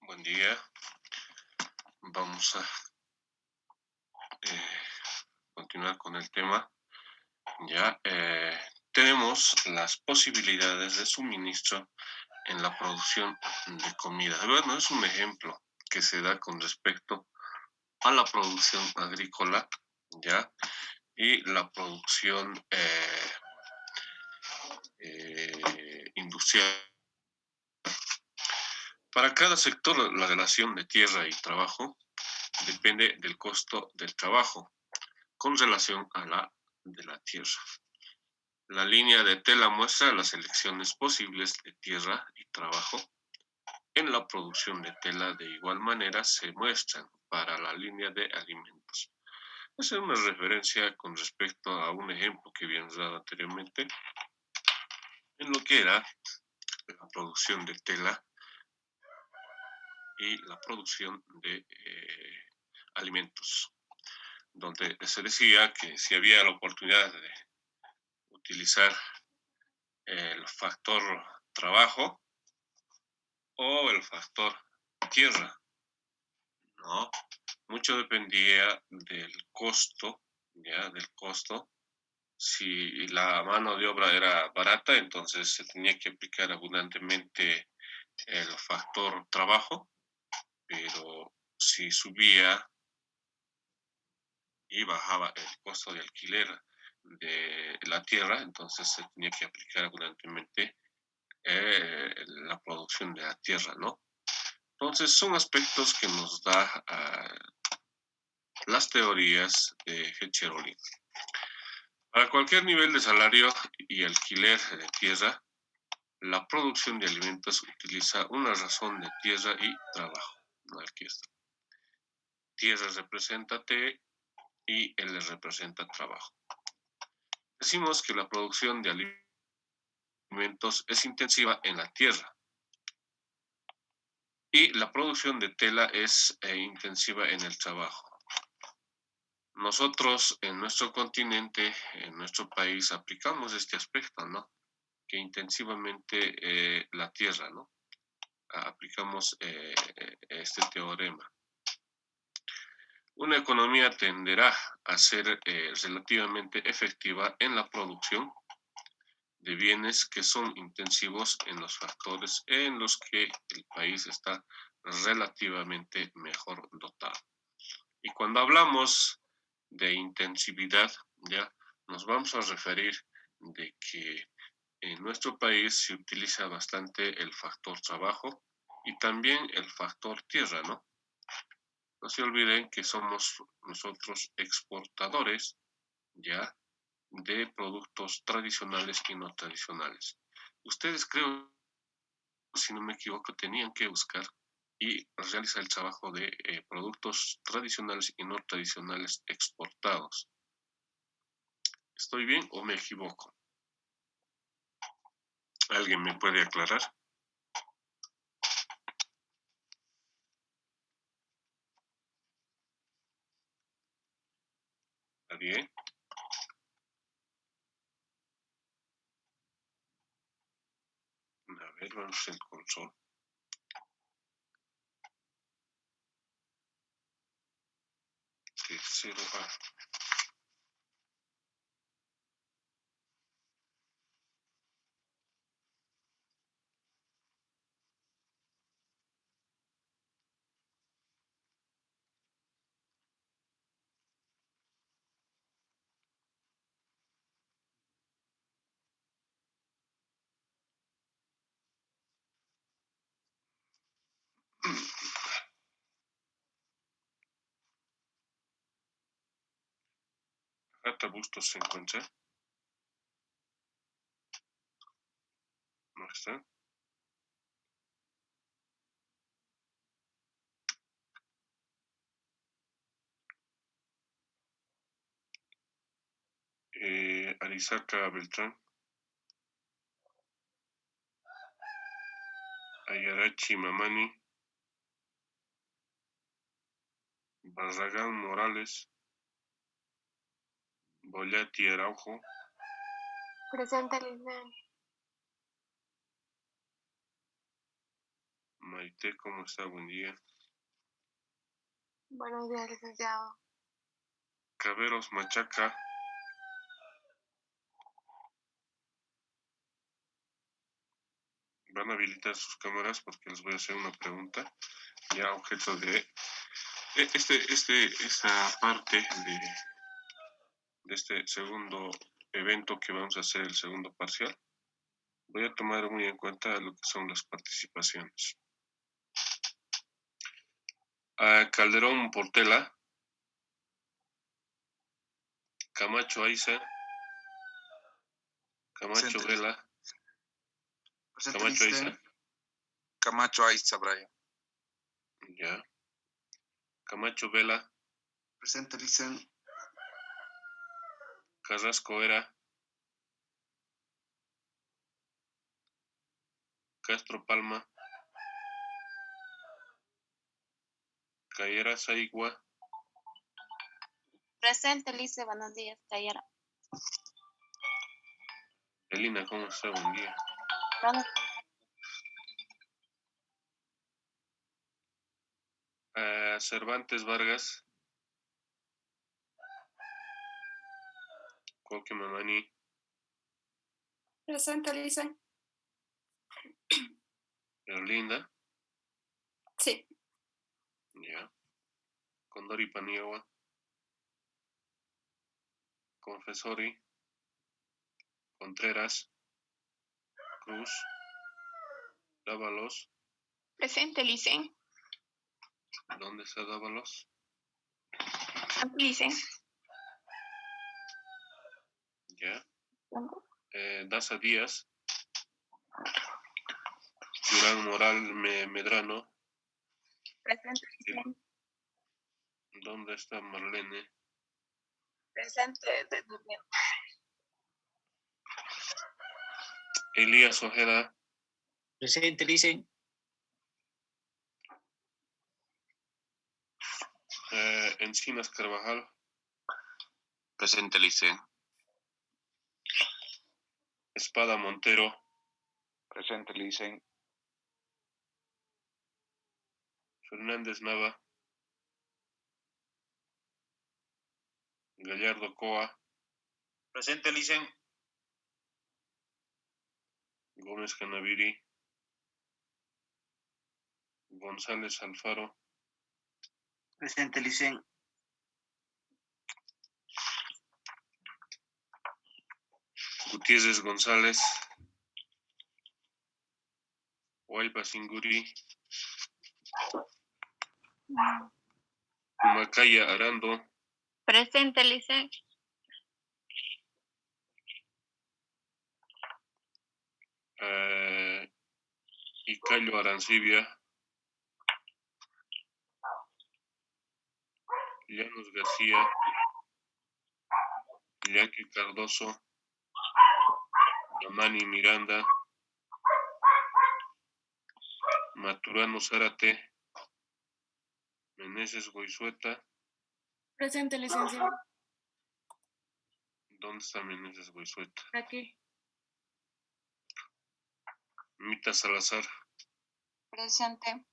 Buen día. Vamos a eh, continuar con el tema. Ya tenemos las posibilidades de suministro en la producción de comida. Bueno, es un ejemplo que se da con respecto a la producción agrícola, ya, y la producción industrial. Para cada sector, la relación de tierra y trabajo depende del costo del trabajo con relación a la de la tierra. La línea de tela muestra las selecciones posibles de tierra y trabajo. En la producción de tela de igual manera se muestran para la línea de alimentos. Esa es una referencia con respecto a un ejemplo que habíamos dado anteriormente en lo que era la producción de tela y la producción de alimentos, donde se decía que si había la oportunidad de utilizar el factor trabajo o el factor tierra, ¿no? Mucho dependía del costo, ya, del costo. Si la mano de obra era barata, entonces se tenía que aplicar abundantemente el factor trabajo, pero si subía y bajaba el costo de alquiler de la tierra, entonces se tenía que aplicar abundantemente la producción de la tierra, ¿no? Entonces son aspectos que nos da las teorías de Hecheroli. Para cualquier nivel de salario y alquiler de tierra, la producción de alimentos utiliza una razón de tierra y trabajo. ¿No? Aquí está. Tierra representa T y L representa trabajo. Decimos que la producción de alimentos es intensiva en la tierra y la producción de tela es intensiva en el trabajo. Nosotros en nuestro continente, en nuestro país, aplicamos este aspecto, ¿no? Que intensivamente la tierra, ¿no? Aplicamos este teorema. Una economía tenderá a ser relativamente efectiva en la producción de bienes que son intensivos en los factores en los que el país está relativamente mejor dotado. Y cuando hablamos de intensividad, ya nos vamos a referir de que en nuestro país se utiliza bastante el factor trabajo y también el factor tierra, ¿no? No se olviden que somos nosotros exportadores, ya, de productos tradicionales y no tradicionales. Ustedes creo, si no me equivoco, tenían que buscar y realizar el trabajo de productos tradicionales y no tradicionales exportados. ¿Estoy bien o me equivoco? ¿Alguien me puede aclarar? ¿Está bien? A ver, vamos al control. Tercero A. Gata Bustos se encuentra. ¿No está? Arizaca Beltrán. Ayarachi Mamani. Barragán Morales. Bollati Araujo. Presente, Lisbeth. Maite, ¿cómo está? Buen día. Buenos días, licenciado. Caberos Machaca. Van a habilitar sus cámaras porque les voy a hacer una pregunta ya objeto de esta parte de este segundo evento que vamos a hacer, el segundo parcial. Voy a tomar muy en cuenta lo que son las participaciones. Calderón Portela, Camacho Aiza, Camacho Presente. Vela, Presente, Camacho Licen. Aiza, Camacho Aiza, Brian. ya. Camacho Vela, Presente, Licen. Carrasco Era, Castro Palma, Cayera Saigua. Presente, Lice, buenos días, Cayera. Elina, ¿cómo está? Buen día. Buenos Cervantes Vargas, Coque Mamani, Presente, Lice. Erlinda, Sí. ya. Condori Paniagua, Confesori, Contreras, Cruz, Dávalos. Presente, Lice. ¿Dónde está Dávalos? Aquí, Lice. Ya. Daza Díaz, Durán Moral Medrano. Presente, Lice. ¿Dónde está Marlene? Presente, durmiendo. Elías Ojeda, Presente, Licen. Encinas Carvajal, Presente, Licen. Espada Montero, Presente, Licen. Fernández Nava, Gallardo Coa, Presente, Licen. Gómez Canaviri, González Alfaro, Presente, Licen. Gutiérrez González, Huaypa Singuri, Macaya Arando, Presente, Lice. Icayo Arancibia, Llanos García, Iñaki Cardoso, Amani Miranda, Maturano Zárate, Meneses Goizueta. Presente, licenciado. ¿Dónde está Meneses Goizueta? Aquí. Mita Salazar, Presente.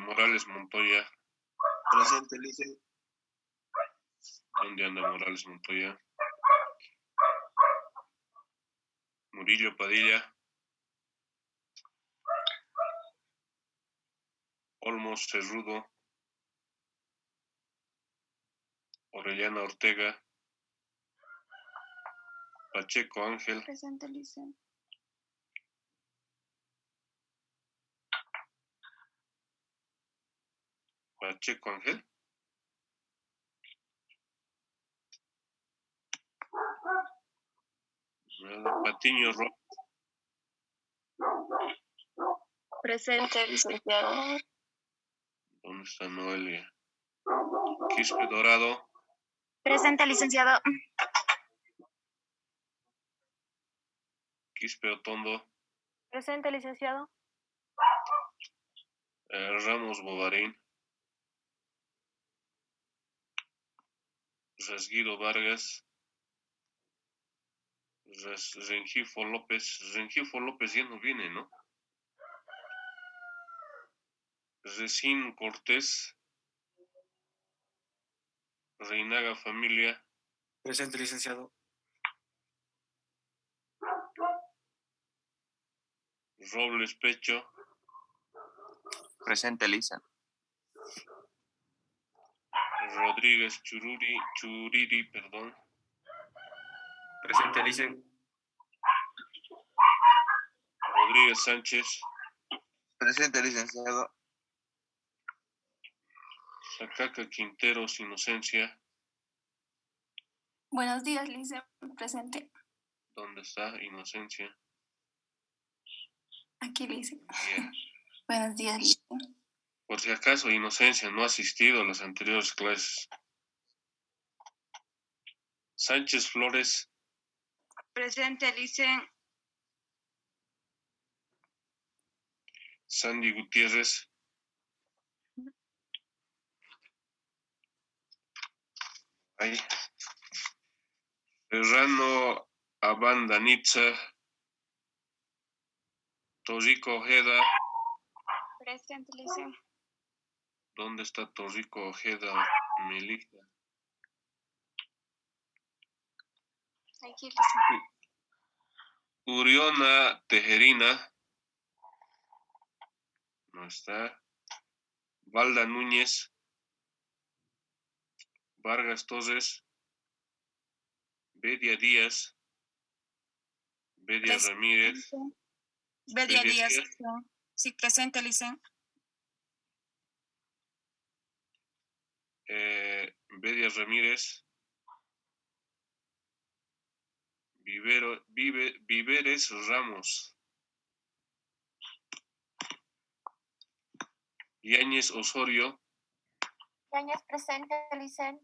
Morales Montoya. Presente, Licen. ¿Dónde anda Morales Montoya? Murillo Padilla, Olmos Cerrudo, Orellana Ortega, Pacheco Ángel, Presente, Lice. Pacheco Ángel, Patiño Ro, Presente, licenciado. ¿dónde está Noelia? Quispe Dorado, Presente, licenciado. Quispe Otondo, Presente, licenciado. Ramos Bovarín, Rasguido Vargas, Rengifo López. Rengifo López ya no viene, ¿no? Recín Cortés, Reinaga Familia, Presente, licenciado. Robles Pecho, Presente, Lisa. Rodríguez Churiri, perdón. Presente, Licen. Rodríguez Sánchez, Presente, licenciado. Sacaca Quinteros Inocencia. Buenos días, Lice. Presente. ¿Dónde está Inocencia? Aquí, Lice. Bien. Buenos días, Lice. Por si acaso Inocencia no ha asistido a las anteriores clases. Sánchez Flores, Presente, Lice. Sandy Gutiérrez, ahí. Serrano Abandanitza, Torrico Ojeda. Presente, Lice. ¿Dónde está Torrico Ojeda, Melissa? Aquí, Lice. Uriona Tejerina, no está. Valda Núñez, Vargas Torres, Bedia Díaz, Bedia Presente. Ramírez, Bedia Bedia Díaz. Díaz. Sí, presente, Lice. Bedia Ramírez, Viveres Ramos, Yáñez Osorio, Yañez, presente, Lice.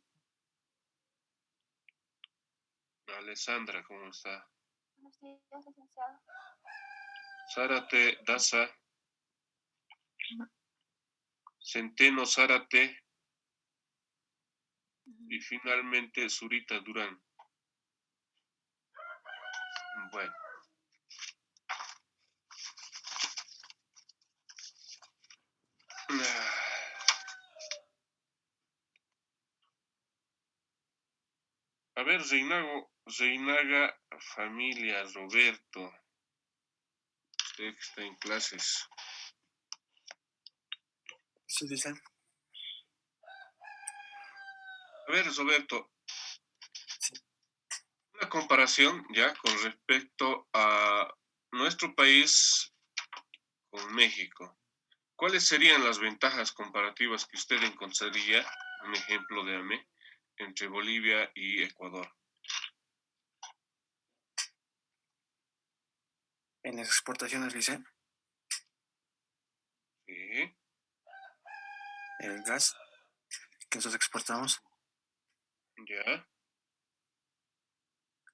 Alessandra, ¿cómo está? Buenos días, licenciado. Zárate Daza, Centeno Zárate y finalmente Zurita Durán. Bueno. A ver, Reinaga Familia Roberto. Usted que está en clases. Sí, dicen. A ver, Roberto. Una comparación ya con respecto a nuestro país con México. ¿Cuáles serían las ventajas comparativas que usted encontraría, un ejemplo de AME, entre Bolivia y Ecuador? En las exportaciones, dicen. Sí, El gas que nosotros exportamos, ya,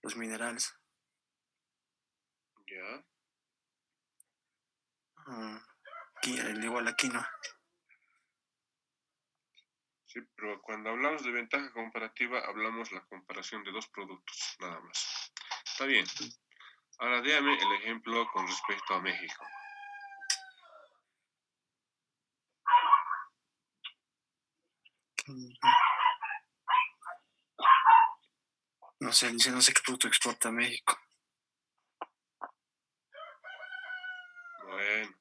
los minerales, ya. igual aquí, ¿no? Sí, pero cuando hablamos de ventaja comparativa, hablamos la comparación de dos productos, nada más. Está bien. Ahora déjame el ejemplo con respecto a México. No sé, dice, no sé qué producto exporta México. Bueno,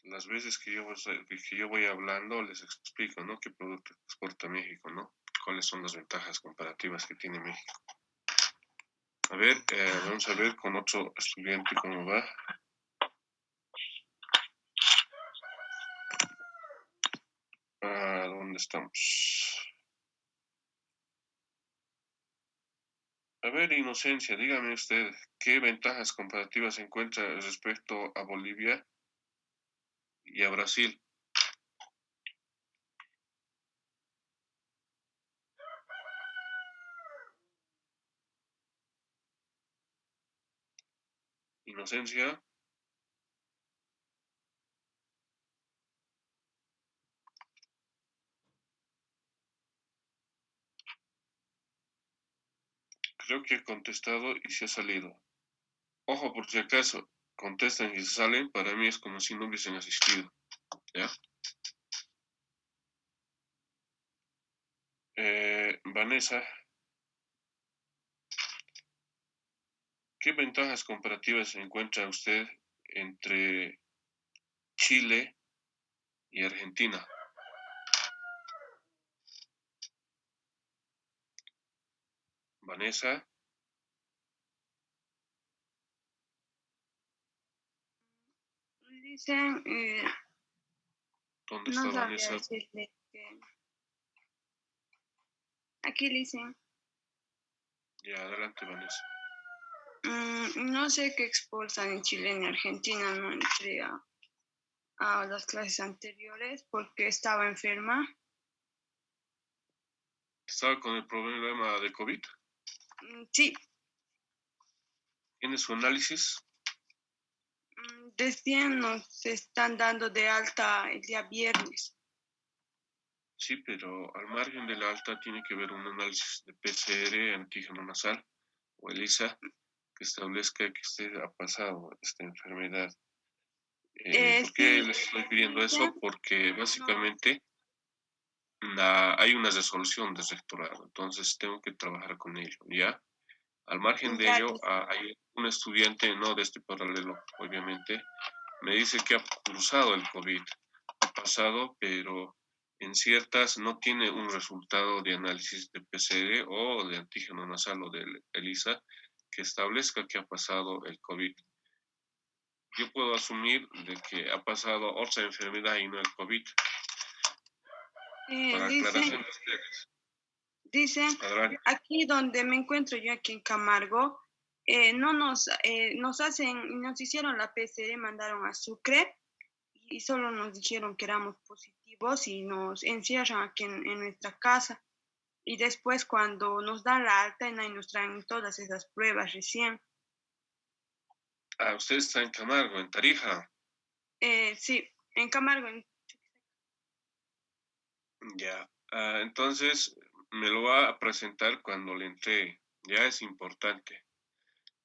las veces que yo voy hablando les explico, ¿no? ¿Qué producto exporta México, ¿no? ¿Cuáles son las ventajas comparativas que tiene México? A ver, vamos a ver con otro estudiante cómo va. ¿Dónde estamos? A ver, Inocencia, dígame usted, ¿qué ventajas comparativas encuentra respecto a Bolivia y a Brasil? Inocencia. Creo que he contestado y se ha salido. Ojo, por si acaso, contestan y se salen, para mí es como si no hubiesen asistido. ¿Ya? Vanessa, ¿qué ventajas comparativas encuentra usted entre Chile y Argentina? Vanessa, Dicen, ¿dónde no está sabría Vanessa? decirle que aquí dicen, Ya, adelante, Vanessa. no sé qué expulsan en Chile ni Argentina, no entré a las clases anteriores porque estaba enferma. ¿Estaba con el problema de COVID? Sí, ¿Tiene su análisis? recién nos están dando de alta el día viernes. Sí, pero al margen de la alta tiene que haber un análisis de PCR, antígeno nasal o ELISA, que establezca que usted ha pasado esta enfermedad. ¿Por qué Sí, les estoy pidiendo dicen, eso? Porque no, básicamente hay una resolución del rectorado, entonces tengo que trabajar con ello, ¿ya? Al margen de ya ello, que hay un estudiante, no de este paralelo, obviamente, me dice que ha cruzado el COVID, ha pasado, pero en ciertas no tiene un resultado de análisis de PCR o de antígeno nasal o del ELISA que establezca que ha pasado el COVID. Yo puedo asumir de que ha pasado otra enfermedad y no el COVID. Para aclaración de ustedes. dicen, Adelante. aquí donde me encuentro yo, aquí en Camargo, no nos hacen, nos hicieron la PCR, mandaron a Sucre y solo nos dijeron que éramos positivos y nos encierran aquí en nuestra casa. Y después cuando nos dan la alta, ahí nos traen todas esas pruebas recién. Usted está en Camargo, en Tarija. Sí, en Camargo. Ya. Entonces, me lo va a presentar cuando le entregue. Ya es importante.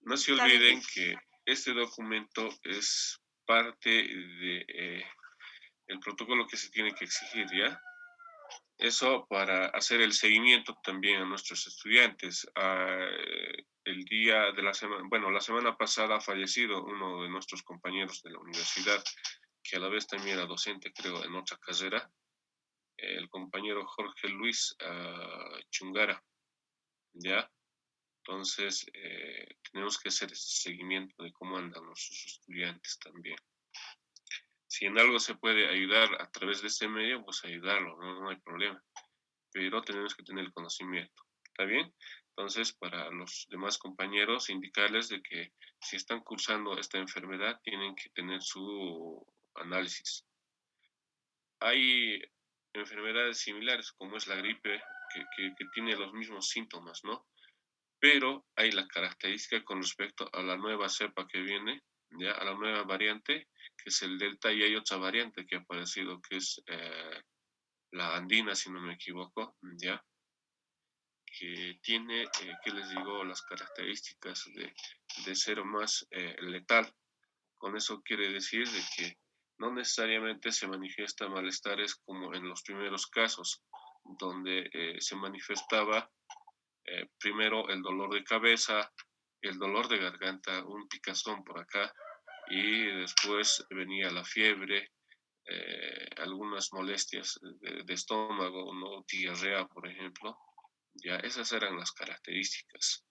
No se Está bien. olviden que este documento es parte de el protocolo que se tiene que exigir, ¿ya? Eso para hacer el seguimiento también a nuestros estudiantes. El día de la semana, bueno, la semana pasada ha fallecido uno de nuestros compañeros de la universidad, que a la vez también era docente, creo, en otra carrera, el compañero Jorge Luis Chungara, ¿ya? Entonces, tenemos que hacer ese seguimiento de cómo andan nuestros estudiantes también. Si en algo se puede ayudar a través de este medio, pues ayudarlo, no hay problema. Pero tenemos que tener el conocimiento, ¿está bien? Entonces, para los demás compañeros, indicarles de que si están cursando esta enfermedad, tienen que tener su análisis. Hay enfermedades similares, como es la gripe, que tiene los mismos síntomas, ¿no? Pero hay la característica con respecto a la nueva cepa que viene, ya a la nueva variante, que es el Delta, y hay otra variante que ha aparecido, que es la andina, si no me equivoco, ya, que tiene, ¿qué les digo?, las características de ser más letal. Con eso quiere decir de que no necesariamente se manifiesta malestares como en los primeros casos, donde se manifestaba primero el dolor de cabeza, el dolor de garganta, un picazón por acá, y después venía la fiebre, algunas molestias de estómago, ¿no? Diarrea, por ejemplo. Ya, esas eran las características.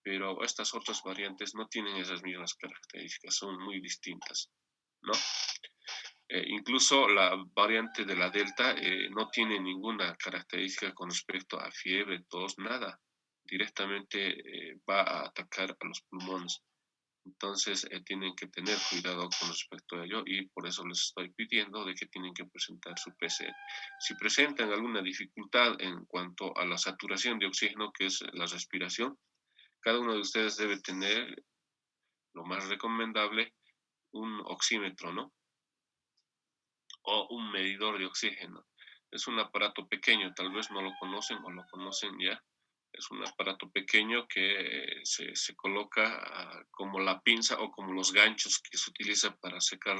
Pero estas otras variantes no tienen esas mismas características, son muy distintas, ¿no? Incluso la variante de la Delta no tiene ninguna característica con respecto a fiebre, tos, nada. Directamente va a atacar a los pulmones. Entonces tienen que tener cuidado con respecto a ello y por eso les estoy pidiendo de que tienen que presentar su PCR. Si presentan alguna dificultad en cuanto a la saturación de oxígeno, que es la respiración, cada uno de ustedes debe tener, lo más recomendable, un oxímetro, ¿no? O un medidor de oxígeno. Es un aparato pequeño, tal vez no lo conocen o lo conocen ya. Es un aparato pequeño que se coloca como la pinza o como los ganchos que se utiliza para secar,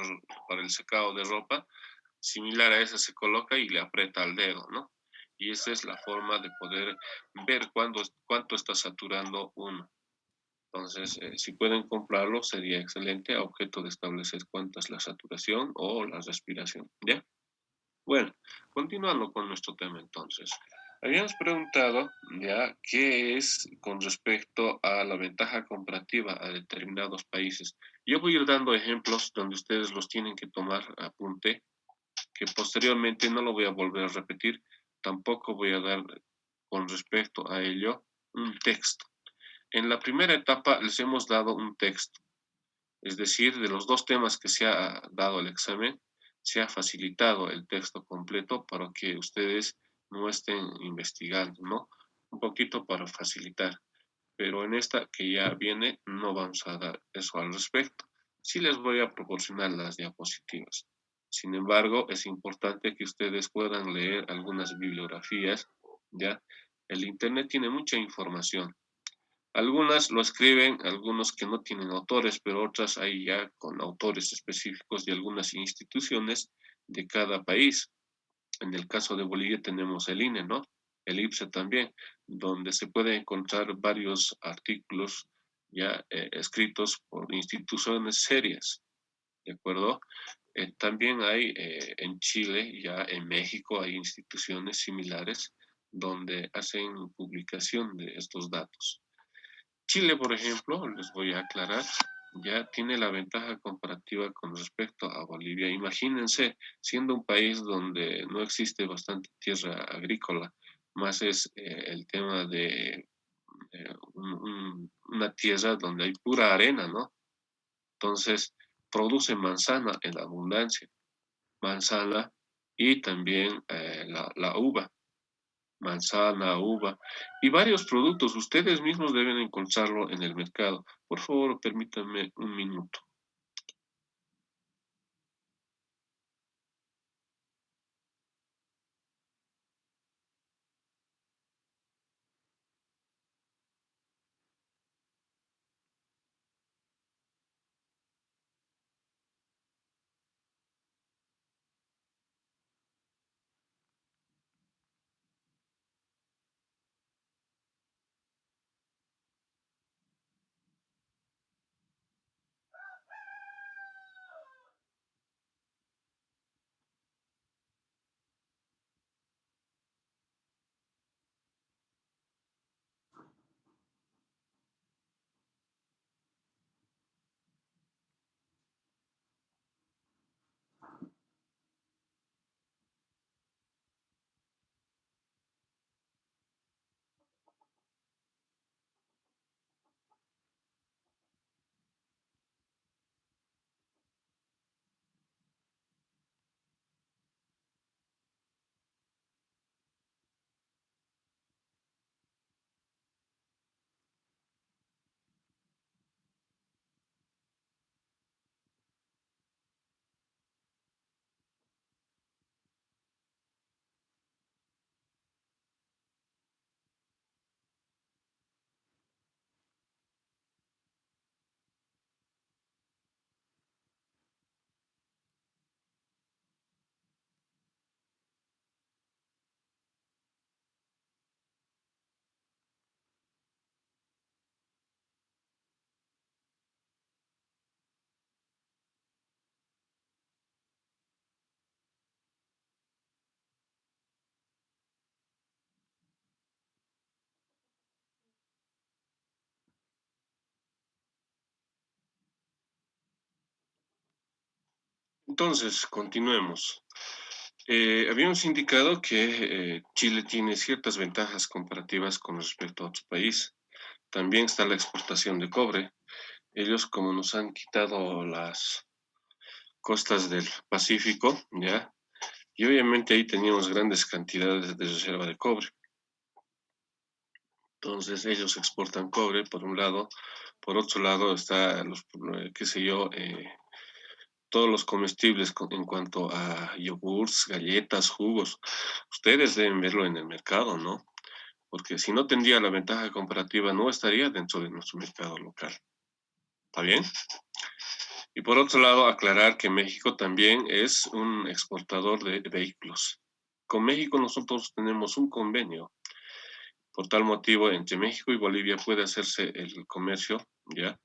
para el secado de ropa. Similar a esa se coloca y le aprieta al dedo, ¿no? Y esa es la forma de poder ver cuánto está saturando uno. Entonces, si pueden comprarlo, sería excelente a objeto de establecer cuánto es la saturación o la respiración, ¿ya? Bueno, continuando con nuestro tema entonces. Habíamos preguntado ya qué es con respecto a la ventaja comparativa a determinados países. Yo voy a ir dando ejemplos donde ustedes los tienen que tomar apunte, que posteriormente no lo voy a volver a repetir, tampoco voy a dar con respecto a ello un texto. En la primera etapa les hemos dado un texto, es decir, de los dos temas que se ha dado el examen, se ha facilitado el texto completo para que ustedes no estén investigando, ¿no? Un poquito para facilitar. Pero en esta que ya viene no vamos a dar eso al respecto. Sí les voy a proporcionar las diapositivas. Sin embargo, es importante que ustedes puedan leer algunas bibliografías, ¿ya? El Internet tiene mucha información. Algunas lo escriben, algunos que no tienen autores, pero otras hay ya con autores específicos de algunas instituciones de cada país. En el caso de Bolivia tenemos el INE, ¿no? El IPSE también, donde se pueden encontrar varios artículos ya escritos por instituciones serias, ¿de acuerdo? También hay en Chile, ya en México, hay instituciones similares donde hacen publicación de estos datos. Chile, por ejemplo, les voy a aclarar, ya tiene la ventaja comparativa con respecto a Bolivia. Imagínense, siendo un país donde no existe bastante tierra agrícola, más es el tema de una tierra donde hay pura arena, ¿no? Entonces, produce manzana en abundancia, manzana y también la uva, manzana, uva y varios productos. Ustedes mismos deben encontrarlo en el mercado. Por favor, permítanme un minuto. Entonces, continuemos. Habíamos indicado que Chile tiene ciertas ventajas comparativas con respecto a otro país. También está la exportación de cobre. Ellos, como nos han quitado las costas del Pacífico, ¿ya? Y obviamente ahí teníamos grandes cantidades de reserva de cobre. Entonces ellos exportan cobre por un lado, por otro lado está los, qué sé yo, todos los comestibles en cuanto a yogurts, galletas, jugos. Ustedes deben verlo en el mercado, ¿no? porque si no tendría la ventaja comparativa, no estaría dentro de nuestro mercado local. ¿Está bien? Y por otro lado, aclarar que México también es un exportador de vehículos. Con México nosotros tenemos un convenio. Por tal motivo, entre México y Bolivia puede hacerse el comercio, ¿ya?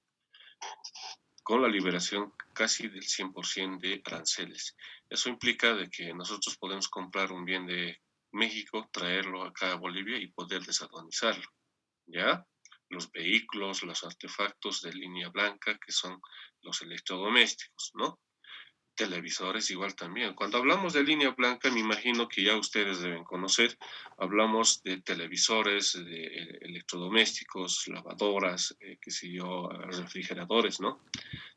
Con la liberación casi del 100% de aranceles. Eso implica de que nosotros podemos comprar un bien de México, traerlo acá a Bolivia y poder desaduanizarlo, ¿ya? Los vehículos, los artefactos de línea blanca, que son los electrodomésticos, ¿no? Televisores igual también. Cuando hablamos de línea blanca, me imagino que ya ustedes deben conocer, hablamos de televisores, de electrodomésticos, lavadoras, qué sé yo, refrigeradores, ¿no?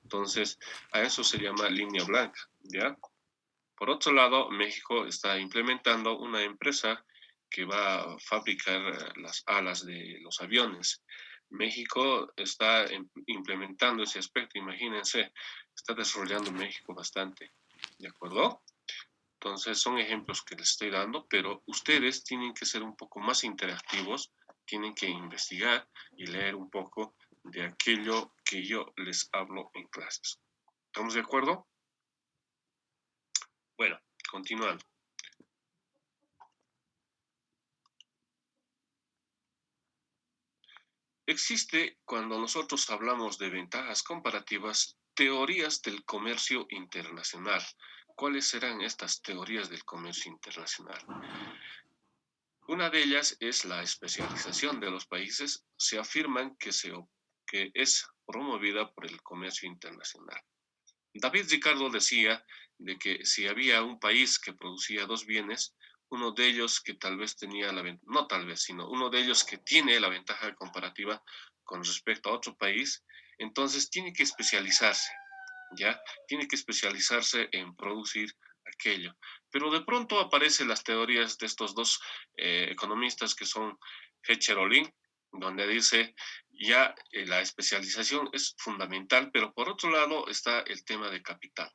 Entonces, a eso se llama línea blanca, ¿ya? Por otro lado, México está implementando una empresa que va a fabricar las alas de los aviones. México está implementando ese aspecto, imagínense, está desarrollando México bastante, ¿de acuerdo? Entonces, son ejemplos que les estoy dando, pero ustedes tienen que ser un poco más interactivos, tienen que investigar y leer un poco de aquello que yo les hablo en clases. ¿Estamos de acuerdo? Bueno, continuando. Existe, cuando nosotros hablamos de ventajas comparativas, teorías del comercio internacional. ¿Cuáles serán estas teorías del comercio internacional? Una de ellas es la especialización de los países. Se afirman que es promovida por el comercio internacional. David Ricardo decía de que si había un país que producía dos bienes, uno de ellos que tal vez tenía no tal vez, sino uno de ellos que tiene la ventaja comparativa con respecto a otro país, entonces tiene que especializarse, ¿ya? Tiene que especializarse en producir aquello. Pero de pronto aparecen las teorías de estos dos economistas que son Hecher Olin, donde dice ya la especialización es fundamental, pero por otro lado está el tema de capital.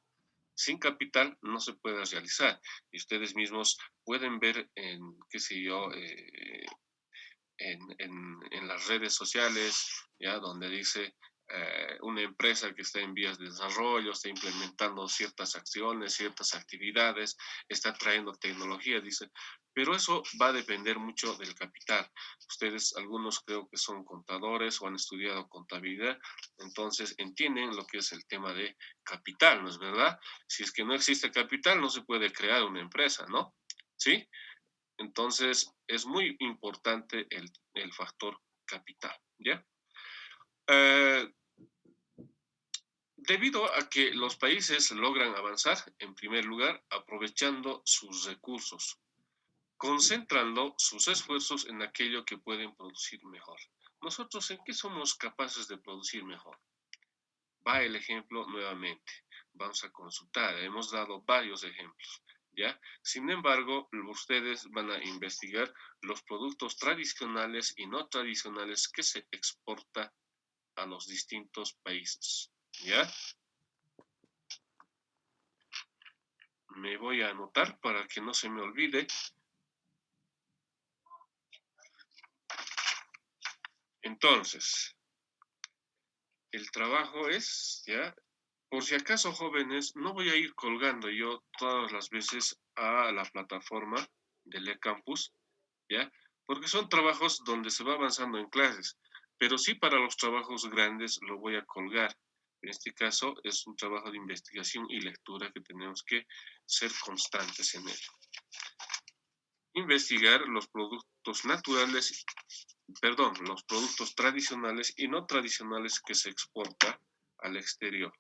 Sin capital no se puede realizar. Y ustedes mismos pueden ver en, qué sé yo, en las redes sociales, ya donde dice una empresa que está en vías de desarrollo, está implementando ciertas acciones, ciertas actividades, está trayendo tecnología, dice, pero eso va a depender mucho del capital. Ustedes, algunos creo que son contadores o han estudiado contabilidad, entonces entienden lo que es el tema de capital, ¿no es verdad? Si es que no existe capital, no se puede crear una empresa, ¿no? ¿Sí? Entonces, es muy importante el factor capital, ¿ya? Debido a que los países logran avanzar, en primer lugar, aprovechando sus recursos, concentrando sus esfuerzos en aquello que pueden producir mejor. ¿Nosotros en qué somos capaces de producir mejor? Va el ejemplo nuevamente. Vamos a consultar. Hemos dado varios ejemplos, ¿ya? Sin embargo, ustedes van a investigar los productos tradicionales y no tradicionales que se exporta a los distintos países, ¿ya? Me voy a anotar para que no se me olvide. Entonces, el trabajo es, ¿ya? Por si acaso, jóvenes, no voy a ir colgando yo todas las veces a la plataforma del eCampus, ¿ya? Porque son trabajos donde se va avanzando en clases, pero sí para los trabajos grandes lo voy a colgar. En este caso es un trabajo de investigación y lectura que tenemos que ser constantes en él. Investigar los productos naturales, perdón, los productos tradicionales y no tradicionales que se exporta al exterior.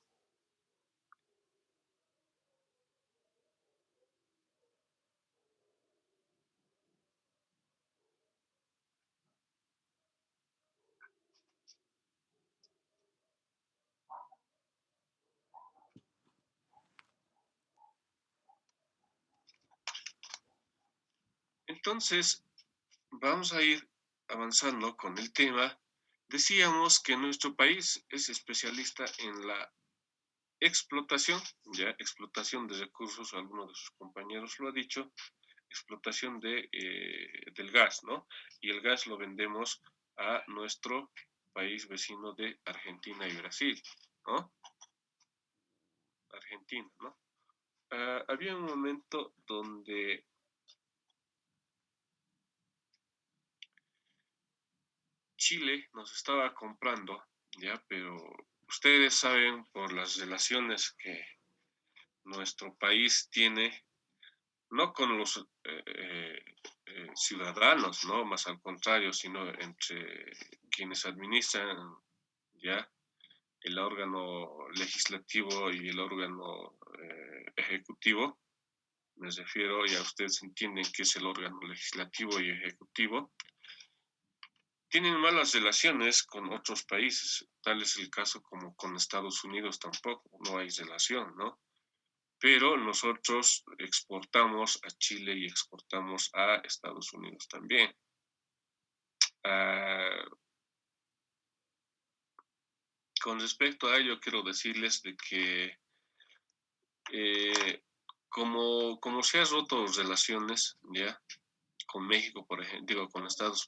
Entonces, vamos a ir avanzando con el tema. Decíamos que nuestro país es especialista en la explotación, ya explotación de recursos, alguno de sus compañeros lo ha dicho, explotación del gas, ¿no? Y el gas lo vendemos a nuestro país vecino de Argentina y Brasil, ¿no? Argentina, ¿no? Había un momento donde Chile nos estaba comprando, ya, pero ustedes saben por las relaciones que nuestro país tiene, no con los ciudadanos, ¿no? Más al contrario, sino entre quienes administran, ya, el órgano legislativo y el órgano ejecutivo. Me refiero, ya ustedes entienden qué es el órgano legislativo y ejecutivo. Tienen malas relaciones con otros países, tal es el caso como con Estados Unidos tampoco, no hay relación, ¿no? Pero nosotros exportamos a Chile y exportamos a Estados Unidos también. Con respecto a ello, quiero decirles de que como se han roto relaciones, ¿ya? Con México, por ejemplo, digo, con Estados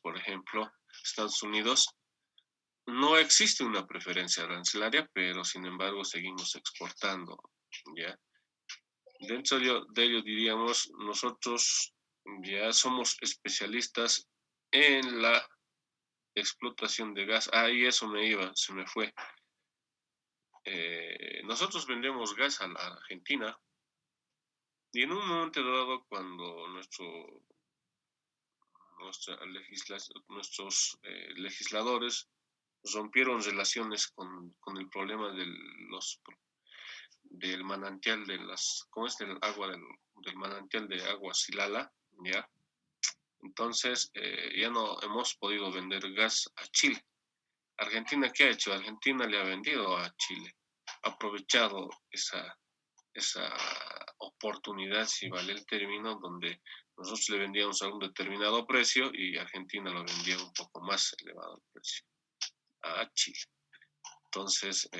Unidos, no existe una preferencia arancelaria, pero sin embargo seguimos exportando, ¿ya? Dentro de ello diríamos, nosotros ya somos especialistas en la explotación de gas. Y eso se me fue. Nosotros vendemos gas a la Argentina y en un momento dado cuando nuestros legisladores rompieron relaciones con el problema del manantial ¿cómo es? Del manantial de agua Silala, ¿ya? Entonces, ya no hemos podido vender gas a Chile. ¿Argentina qué ha hecho? Argentina le ha vendido a Chile. Ha aprovechado esa oportunidad, si vale el término, donde nosotros le vendíamos a un determinado precio y Argentina lo vendía un poco más elevado el precio a Chile. Entonces,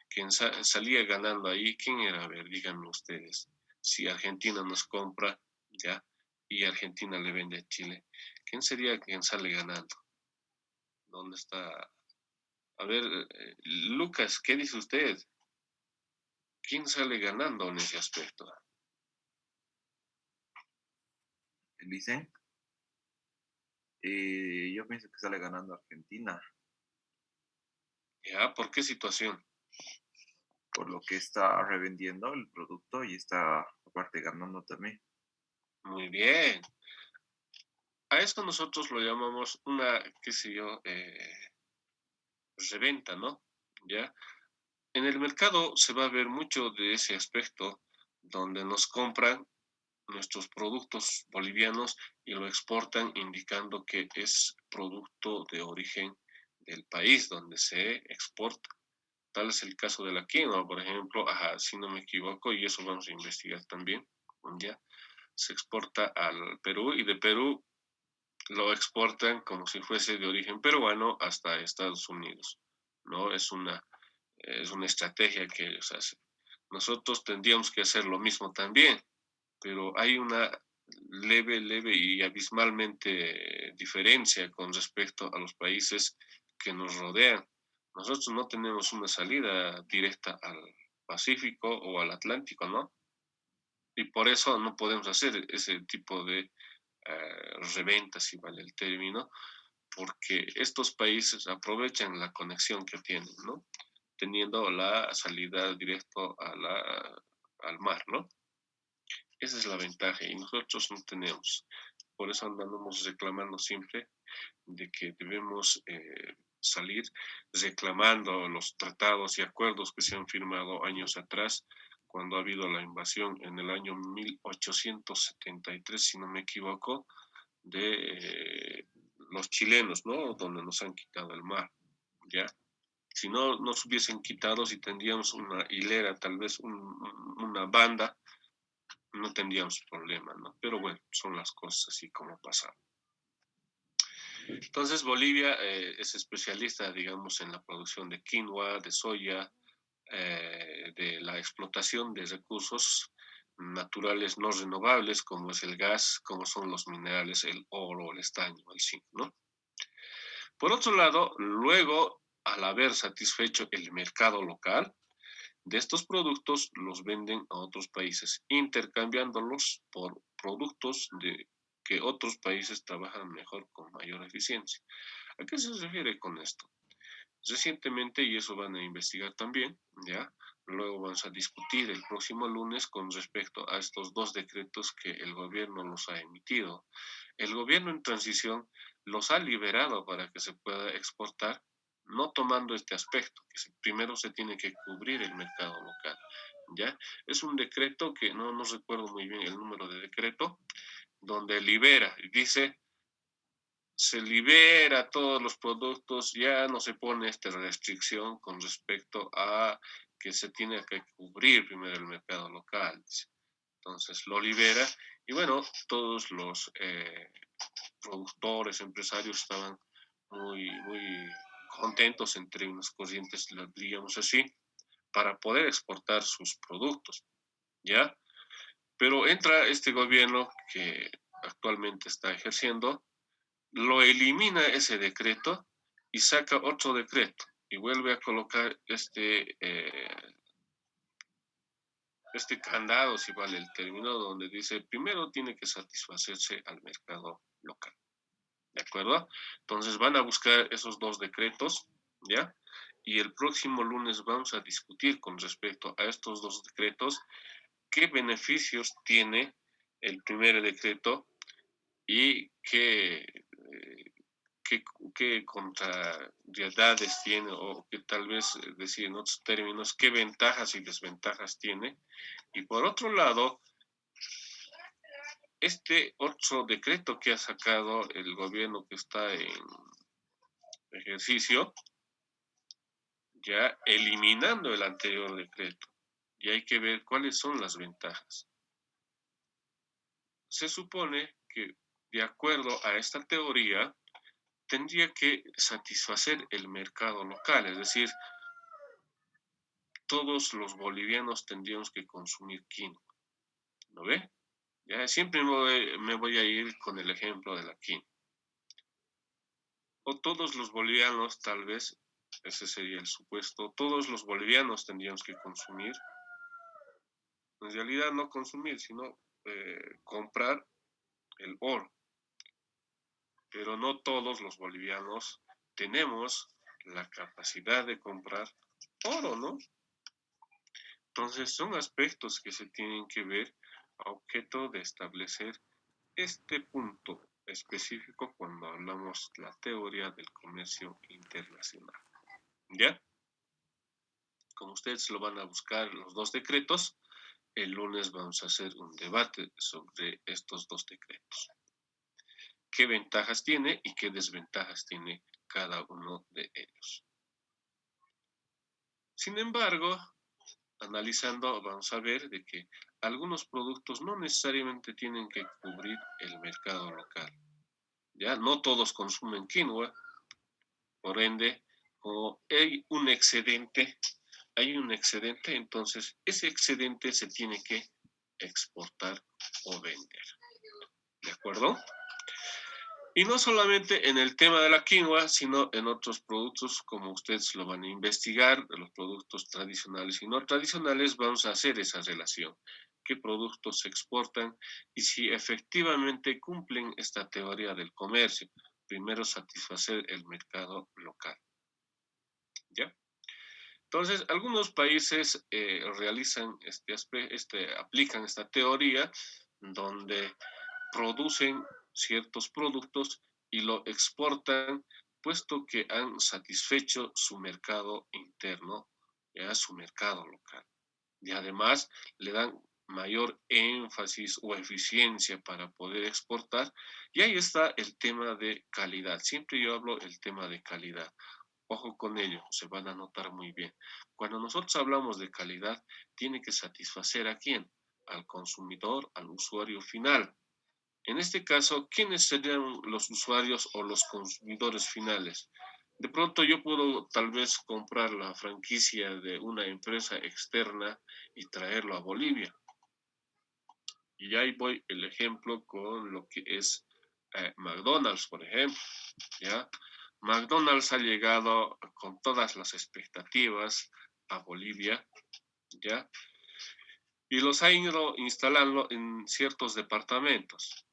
quien salía ganando ahí, ¿quién era? A ver, díganme ustedes. Si Argentina nos compra, ¿ya? Y Argentina le vende a Chile, ¿quién sería quien sale ganando? ¿Dónde está? A ver, Lucas, ¿qué dice usted? ¿Quién sale ganando en ese aspecto? Dicen, yo pienso que sale ganando Argentina, ¿Ya? ¿Por qué situación? por lo que está revendiendo el producto y está aparte ganando también. Muy bien. A esto nosotros lo llamamos una, qué sé yo, reventa, ¿no? ¿Ya? En el mercado se va a ver mucho de ese aspecto donde nos compran nuestros productos bolivianos y lo exportan indicando que es producto de origen del país donde se exporta. Tal es el caso de la quinoa, por ejemplo, si no me equivoco, y eso vamos a investigar también, ¿ya? Se exporta al Perú y de Perú lo exportan como si fuese de origen peruano hasta Estados Unidos, ¿no? Es una estrategia que ellos hacen. Nosotros tendríamos que hacer lo mismo también, pero hay una leve y abismalmente diferencia con respecto a los países que nos rodean. Nosotros no tenemos una salida directa al Pacífico o al Atlántico, ¿no? Y por eso no podemos hacer ese tipo de reventa, si vale el término, porque estos países aprovechan la conexión que tienen, ¿no? Teniendo la salida directo al mar, ¿no? Esa es la ventaja y nosotros no tenemos. Por eso andamos reclamando siempre de que debemos salir reclamando los tratados y acuerdos que se han firmado años atrás, cuando ha habido la invasión en el año 1873, si no me equivoco, de los chilenos, ¿no? Donde nos han quitado el mar, ¿ya? Si no nos hubiesen quitado, si tendríamos una hilera, tal vez una banda, no tendríamos problema, ¿no? Pero bueno, son las cosas así como pasan. Entonces Bolivia es especialista, digamos, en la producción de quinoa, de soya, de la explotación de recursos naturales no renovables, como es el gas, como son los minerales, el oro, el estaño, el zinc, ¿no? Por otro lado, luego, al haber satisfecho el mercado local, de estos productos los venden a otros países, intercambiándolos por productos que otros países trabajan mejor con mayor eficiencia. ¿A qué se refiere con esto? Recientemente, y eso van a investigar también, ¿ya? Luego vamos a discutir el próximo lunes con respecto a estos dos decretos que el gobierno los ha emitido. El gobierno en transición los ha liberado para que se pueda exportar, no tomando este aspecto, que primero se tiene que cubrir el mercado local, ¿ya? Es un decreto que no recuerdo muy bien el número de decreto, donde libera, dice, se libera todos los productos, ya no se pone esta restricción con respecto a que se tiene que cubrir primero el mercado local. Entonces lo libera y bueno, todos los productores, empresarios estaban muy contentos en términos corrientes, lo diríamos así, para poder exportar sus productos, ¿ya? Pero entra este gobierno que actualmente está ejerciendo, lo elimina ese decreto y saca otro decreto y vuelve a colocar este candado, si vale el término, donde dice primero tiene que satisfacerse al mercado local. ¿De acuerdo? Entonces van a buscar esos dos decretos, ¿ya? Y el próximo lunes vamos a discutir con respecto a estos dos decretos qué beneficios tiene el primer decreto y qué contrariedades tiene, o que tal vez decir en otros términos, qué ventajas y desventajas tiene. Y por otro lado, este otro decreto que ha sacado el gobierno que está en ejercicio, ya eliminando el anterior decreto, y hay que ver cuáles son las ventajas. Se supone que, de acuerdo a esta teoría, tendría que satisfacer el mercado local, es decir, todos los bolivianos tendríamos que consumir quinoa, ¿lo ve? Ya siempre me voy a ir con el ejemplo de la quinoa. O todos los bolivianos, tal vez, ese sería el supuesto, todos los bolivianos tendríamos que consumir, en realidad no consumir, sino comprar el oro. Pero no todos los bolivianos tenemos la capacidad de comprar oro, ¿no? Entonces son aspectos que se tienen que ver a objeto de establecer este punto específico cuando hablamos de la teoría del comercio internacional. ¿Ya? Como ustedes lo van a buscar los dos decretos, el lunes vamos a hacer un debate sobre estos dos decretos. ¿Qué ventajas tiene y qué desventajas tiene cada uno de ellos? Sin embargo, analizando, vamos a ver de que algunos productos no necesariamente tienen que cubrir el mercado local. Ya no todos consumen quinoa, por ende, como hay un excedente, entonces ese excedente se tiene que exportar o vender. ¿De acuerdo? Y no solamente en el tema de la quinoa, sino en otros productos, como ustedes lo van a investigar, de los productos tradicionales y no tradicionales, vamos a hacer esa relación. ¿Qué productos se exportan? Y si efectivamente cumplen esta teoría del comercio. Primero, satisfacer el mercado local. ¿Ya? Entonces, algunos países realizan aplican esta teoría donde producen ciertos productos y lo exportan, puesto que han satisfecho su mercado interno, ya su mercado local. Y además le dan mayor énfasis o eficiencia para poder exportar. Y ahí está el tema de calidad. Siempre yo hablo del tema de calidad. Ojo con ello, se van a notar muy bien. Cuando nosotros hablamos de calidad, tiene que satisfacer ¿a quién? Al consumidor, al usuario final. En este caso, ¿quiénes serían los usuarios o los consumidores finales? De pronto yo puedo tal vez comprar la franquicia de una empresa externa y traerlo a Bolivia. Y ahí voy el ejemplo con lo que es McDonald's, por ejemplo, ¿ya? McDonald's ha llegado con todas las expectativas a Bolivia, ¿ya? Y los ha ido instalando en ciertos departamentos,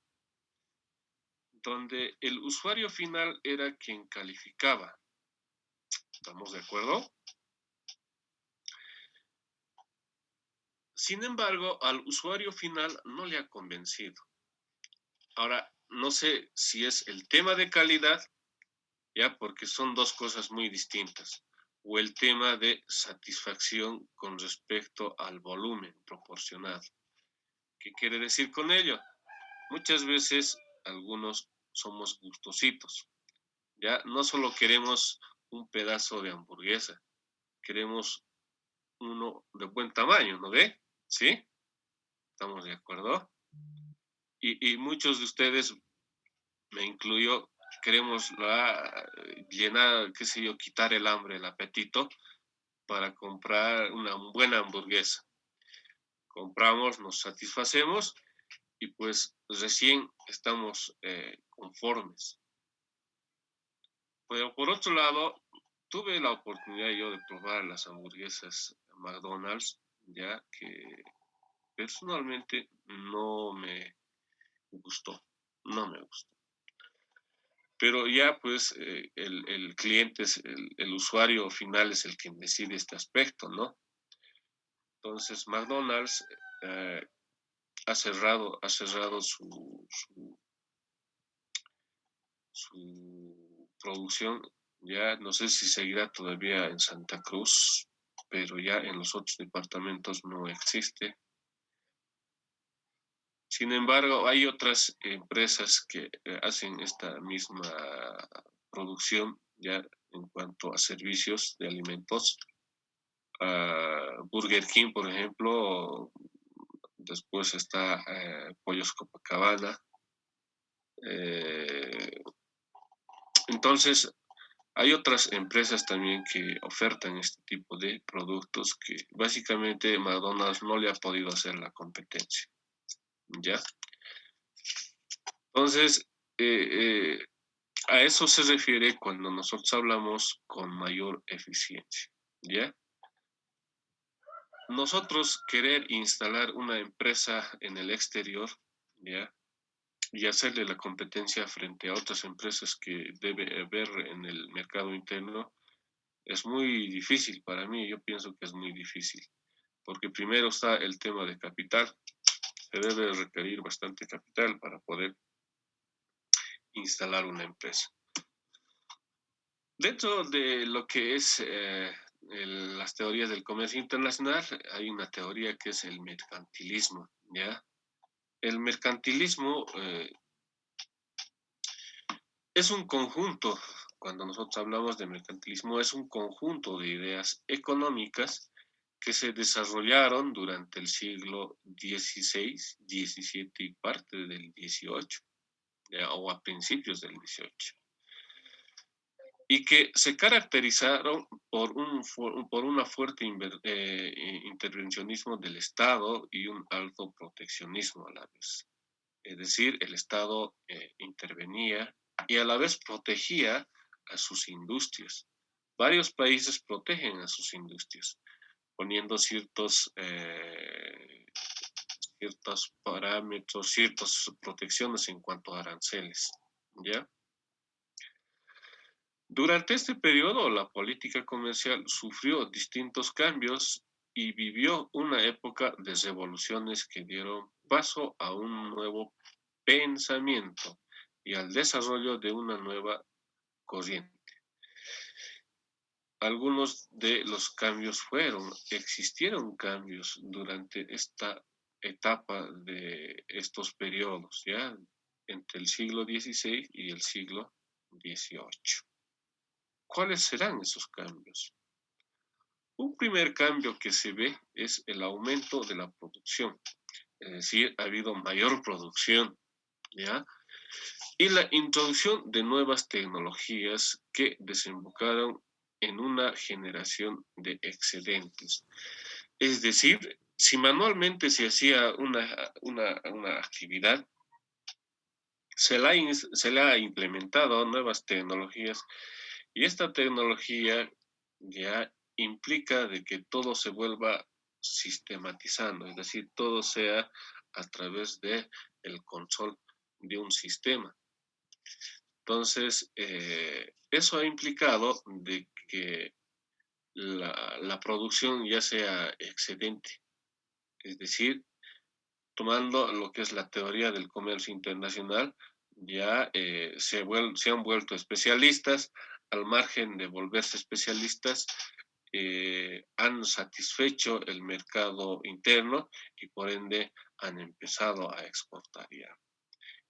donde el usuario final era quien calificaba. ¿Estamos de acuerdo? Sin embargo, al usuario final no le ha convencido. Ahora, no sé si es el tema de calidad, ya, porque son dos cosas muy distintas, o el tema de satisfacción con respecto al volumen proporcionado. ¿Qué quiere decir con ello? Muchas veces algunos somos gustositos, ya, no solo queremos un pedazo de hamburguesa, queremos uno de buen tamaño, ¿no ve? ¿Sí? ¿Estamos de acuerdo? Y muchos de ustedes, me incluyo, queremos llenar, qué sé yo, quitar el hambre, el apetito, para comprar una buena hamburguesa. Compramos, nos satisfacemos y pues recién estamos conformes. Pero por otro lado, tuve la oportunidad yo de probar las hamburguesas McDonald's, ya que personalmente no me gustó, no me gustó. Pero ya pues el cliente, el usuario final es el quien decide este aspecto, ¿no? Entonces McDonald's ha cerrado su producción. Ya no sé si seguirá todavía en Santa Cruz, pero ya en los otros departamentos no existe. Sin embargo, hay otras empresas que hacen esta misma producción ya en cuanto a servicios de alimentos. Burger King, por ejemplo, después está Pollos Copacabana. Entonces, hay otras empresas también que ofertan este tipo de productos que básicamente McDonald's no le ha podido hacer la competencia. ¿Ya? Entonces, a eso se refiere cuando nosotros hablamos con mayor eficiencia. ¿Ya? Nosotros querer instalar una empresa en el exterior, ¿ya? Y hacerle la competencia frente a otras empresas que debe haber en el mercado interno, es muy difícil para mí. Yo pienso que es muy difícil, porque primero está el tema de capital. Se debe requerir bastante capital para poder instalar una empresa. Dentro de lo que es las teorías del comercio internacional, hay una teoría que es el mercantilismo, ¿ya? El mercantilismo es un conjunto, cuando nosotros hablamos de mercantilismo, es un conjunto de ideas económicas que se desarrollaron durante el siglo XVI, XVII y parte del XVIII, o a principios del XVIII, y que se caracterizaron por una fuerte intervencionismo del Estado y un alto proteccionismo a la vez. Es decir, el Estado intervenía y a la vez protegía a sus industrias. Varios países protegen a sus industrias, poniendo ciertos parámetros, ciertas protecciones en cuanto a aranceles, ¿ya? Durante este periodo, la política comercial sufrió distintos cambios y vivió una época de revoluciones que dieron paso a un nuevo pensamiento y al desarrollo de una nueva corriente. Algunos de los cambios existieron cambios durante esta etapa de estos periodos, ¿ya? Entre el siglo XVI y el siglo XVIII. ¿Cuáles serán esos cambios? Un primer cambio que se ve es el aumento de la producción, es decir, ha habido mayor producción, ¿ya? Y la introducción de nuevas tecnologías que desembocaron en una generación de excedentes. Es decir, si manualmente se hacía una actividad, se le ha implementado nuevas tecnologías y esta tecnología ya implica de que todo se vuelva sistematizando, es decir, todo sea a través de el control de un sistema. Entonces, eso ha implicado de que la producción ya sea excedente, es decir, tomando lo que es la teoría del comercio internacional, ya se han vuelto especialistas, al margen de volverse especialistas, han satisfecho el mercado interno y por ende han empezado a exportar ya.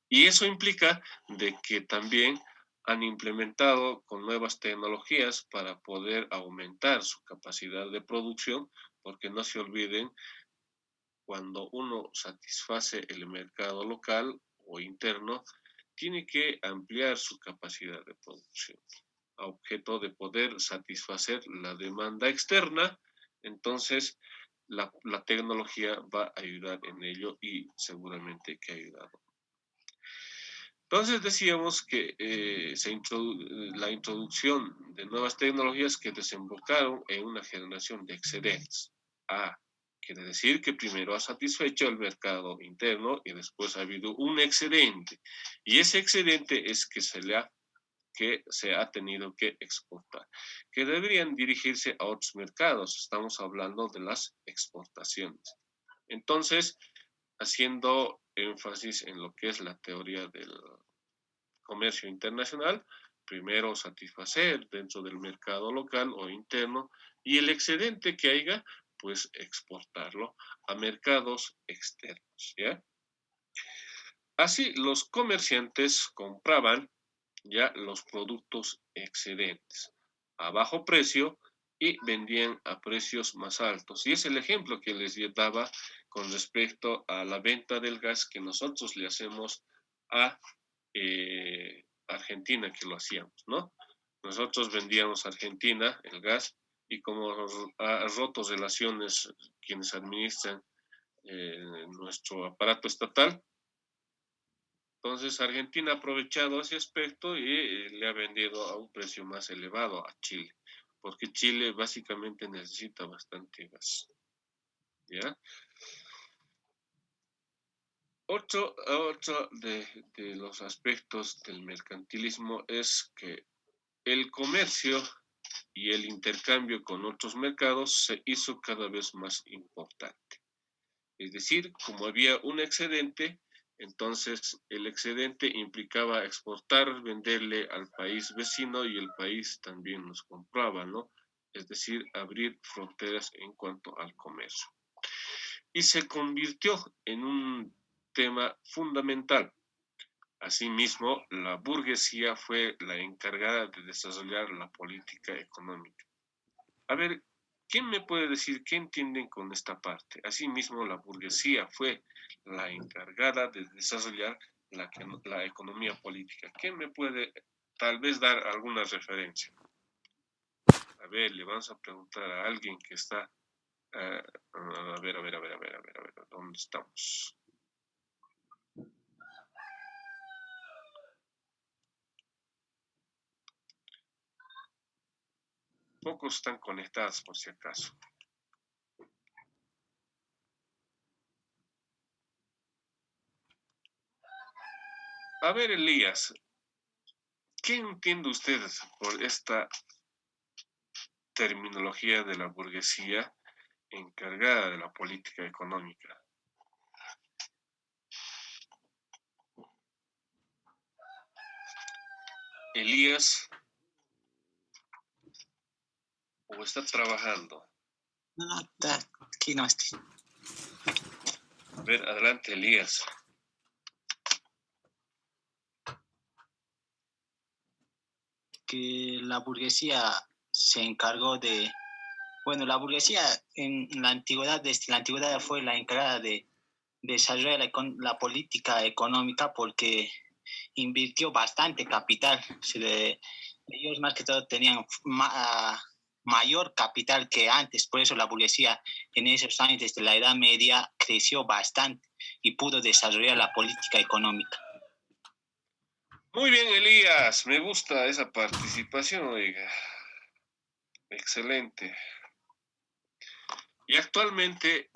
Y eso implica de que también han implementado con nuevas tecnologías para poder aumentar su capacidad de producción, porque no se olviden, cuando uno satisface el mercado local o interno, tiene que ampliar su capacidad de producción a objeto de poder satisfacer la demanda externa. Entonces, la tecnología va a ayudar en ello y seguramente que ha ayudado. Entonces decíamos que la introducción de nuevas tecnologías que desembocaron en una generación de excedentes. Quiere decir que primero ha satisfecho el mercado interno y después ha habido un excedente. Y ese excedente es que se ha tenido que exportar, que deberían dirigirse a otros mercados. Estamos hablando de las exportaciones. Entonces, haciendo énfasis en lo que es la teoría del comercio internacional, primero satisfacer dentro del mercado local o interno y el excedente que haya, pues exportarlo a mercados externos, ¿ya? Así, los comerciantes compraban ya los productos excedentes a bajo precio y vendían a precios más altos. Y es el ejemplo que les daba con respecto a la venta del gas que nosotros le hacemos a Argentina, que lo hacíamos, ¿no? Nosotros vendíamos a Argentina el gas y como ha roto relaciones quienes administran nuestro aparato estatal, entonces Argentina ha aprovechado ese aspecto y le ha vendido a un precio más elevado a Chile, porque Chile básicamente necesita bastante gas, ¿ya? Otro de los aspectos del mercantilismo es que el comercio y el intercambio con otros mercados se hizo cada vez más importante. Es decir, como había un excedente, entonces el excedente implicaba exportar, venderle al país vecino y el país también nos compraba, ¿no? Es decir, abrir fronteras en cuanto al comercio. Y se convirtió en un tema fundamental. Asimismo, la burguesía fue la encargada de desarrollar la política económica. A ver, ¿quién me puede decir qué entienden con esta parte? Asimismo, la burguesía fue la encargada de desarrollar la economía política. ¿Quién me puede tal vez dar alguna referencia? A ver, le vamos a preguntar a alguien que está... a ver, ¿dónde estamos? Pocos están conectados por si acaso. A ver, Elías, ¿qué entiende usted por esta terminología de la burguesía encargada de la política económica? Elías, ¿o está trabajando? No, aquí no estoy. A ver, adelante, Elías. Que la burguesía se encargó de... Bueno, la burguesía en la antigüedad, desde la antigüedad fue la encargada de desarrollar la política económica porque invirtió bastante capital. Ellos más que todo tenían mayor capital que antes. Por eso la burguesía en esos años, desde la Edad Media, creció bastante y pudo desarrollar la política económica. Muy bien, Elías, me gusta esa participación, oiga. Excelente. Y actualmente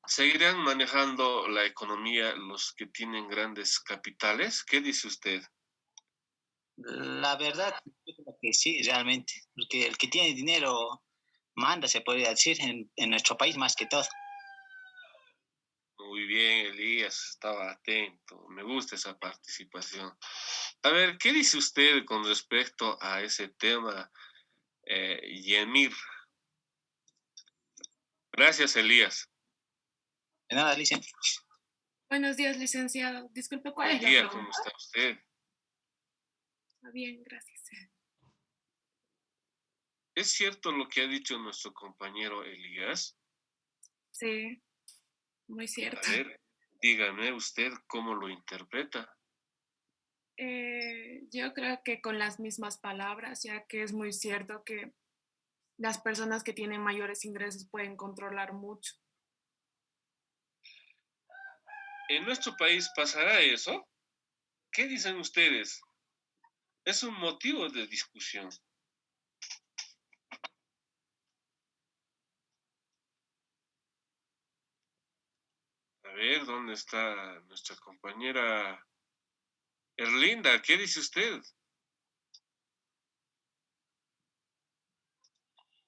seguirán manejando la economía los que tienen grandes capitales. ¿Qué dice usted? La verdad, yo creo que sí, realmente. Porque el que tiene dinero manda, se podría decir, en nuestro país más que todo. Muy bien, Elías, estaba atento. Me gusta esa participación. A ver, ¿qué dice usted con respecto a ese tema, Yemir? Gracias, Elías. De nada, Alicia. Buenos días, licenciado. Disculpe, ¿cuál Buen es la día, pregunta? ¿cómo está usted? Está bien, gracias. ¿Es cierto lo que ha dicho nuestro compañero Elías? Sí, muy A cierto. ver, dígame usted cómo lo interpreta. Yo creo que con las mismas palabras, ya que es muy cierto que las personas que tienen mayores ingresos pueden controlar mucho. ¿En nuestro país pasará eso? ¿Qué dicen ustedes? Es un motivo de discusión. A ver, ¿dónde está nuestra compañera Erlinda? ¿Qué dice usted?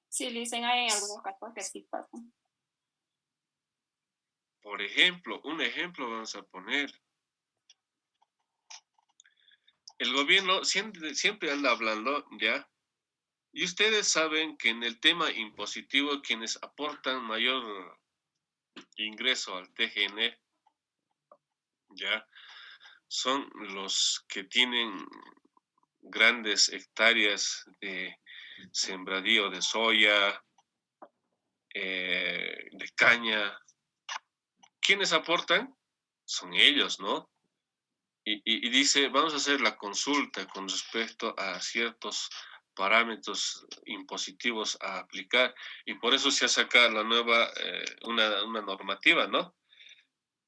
Sí, dicen, hay en algunos casos que sí pasa. Por ejemplo, un ejemplo vamos a poner. El gobierno siempre anda hablando, ¿ya? Y ustedes saben que en el tema impositivo, quienes aportan mayor ingreso al TGN, ¿ya? Son los que tienen grandes hectáreas de sembradío de soya, de caña. ¿Quiénes aportan? Son ellos, ¿no? Y dice, vamos a hacer la consulta con respecto a ciertos parámetros impositivos a aplicar, y por eso se ha sacado la nueva, una normativa, ¿no?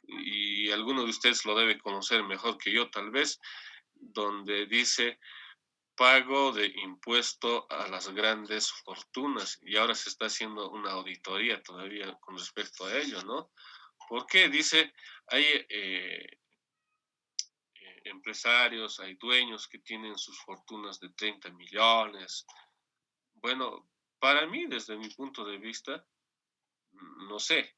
Y alguno de ustedes lo debe conocer mejor que yo, tal vez, donde dice pago de impuesto a las grandes fortunas, y ahora se está haciendo una auditoría todavía con respecto a ello, ¿no? ¿Por qué? Dice, hay empresarios, hay dueños que tienen sus fortunas de 30 millones. Bueno, para mí, desde mi punto de vista, no sé,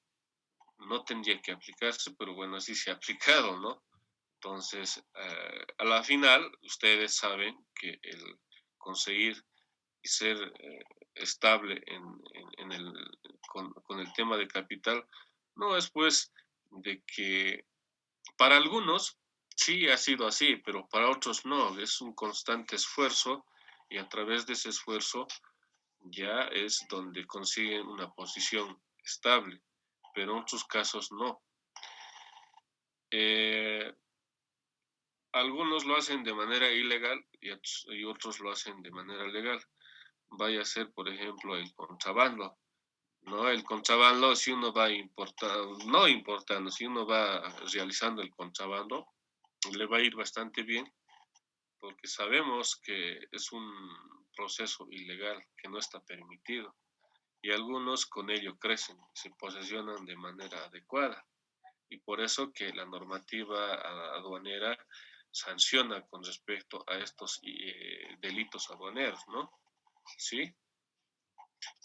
no tendría que aplicarse, pero bueno, así se ha aplicado, ¿no? Entonces, a la final, ustedes saben que el conseguir y ser estable con el tema de capital no es pues de que para algunos sí ha sido así, pero para otros no, es un constante esfuerzo, y a través de ese esfuerzo ya es donde consiguen una posición estable, pero en otros casos no. Algunos lo hacen de manera ilegal y otros lo hacen de manera legal. Vaya a ser, por ejemplo, el contrabando, ¿no? El contrabando, si uno va importando, no importando, si uno va realizando el contrabando, le va a ir bastante bien, porque sabemos que es un proceso ilegal que no está permitido, y algunos con ello crecen, se posesionan de manera adecuada, y por eso que la normativa aduanera sanciona con respecto a estos delitos aduaneros, ¿no? ¿Sí?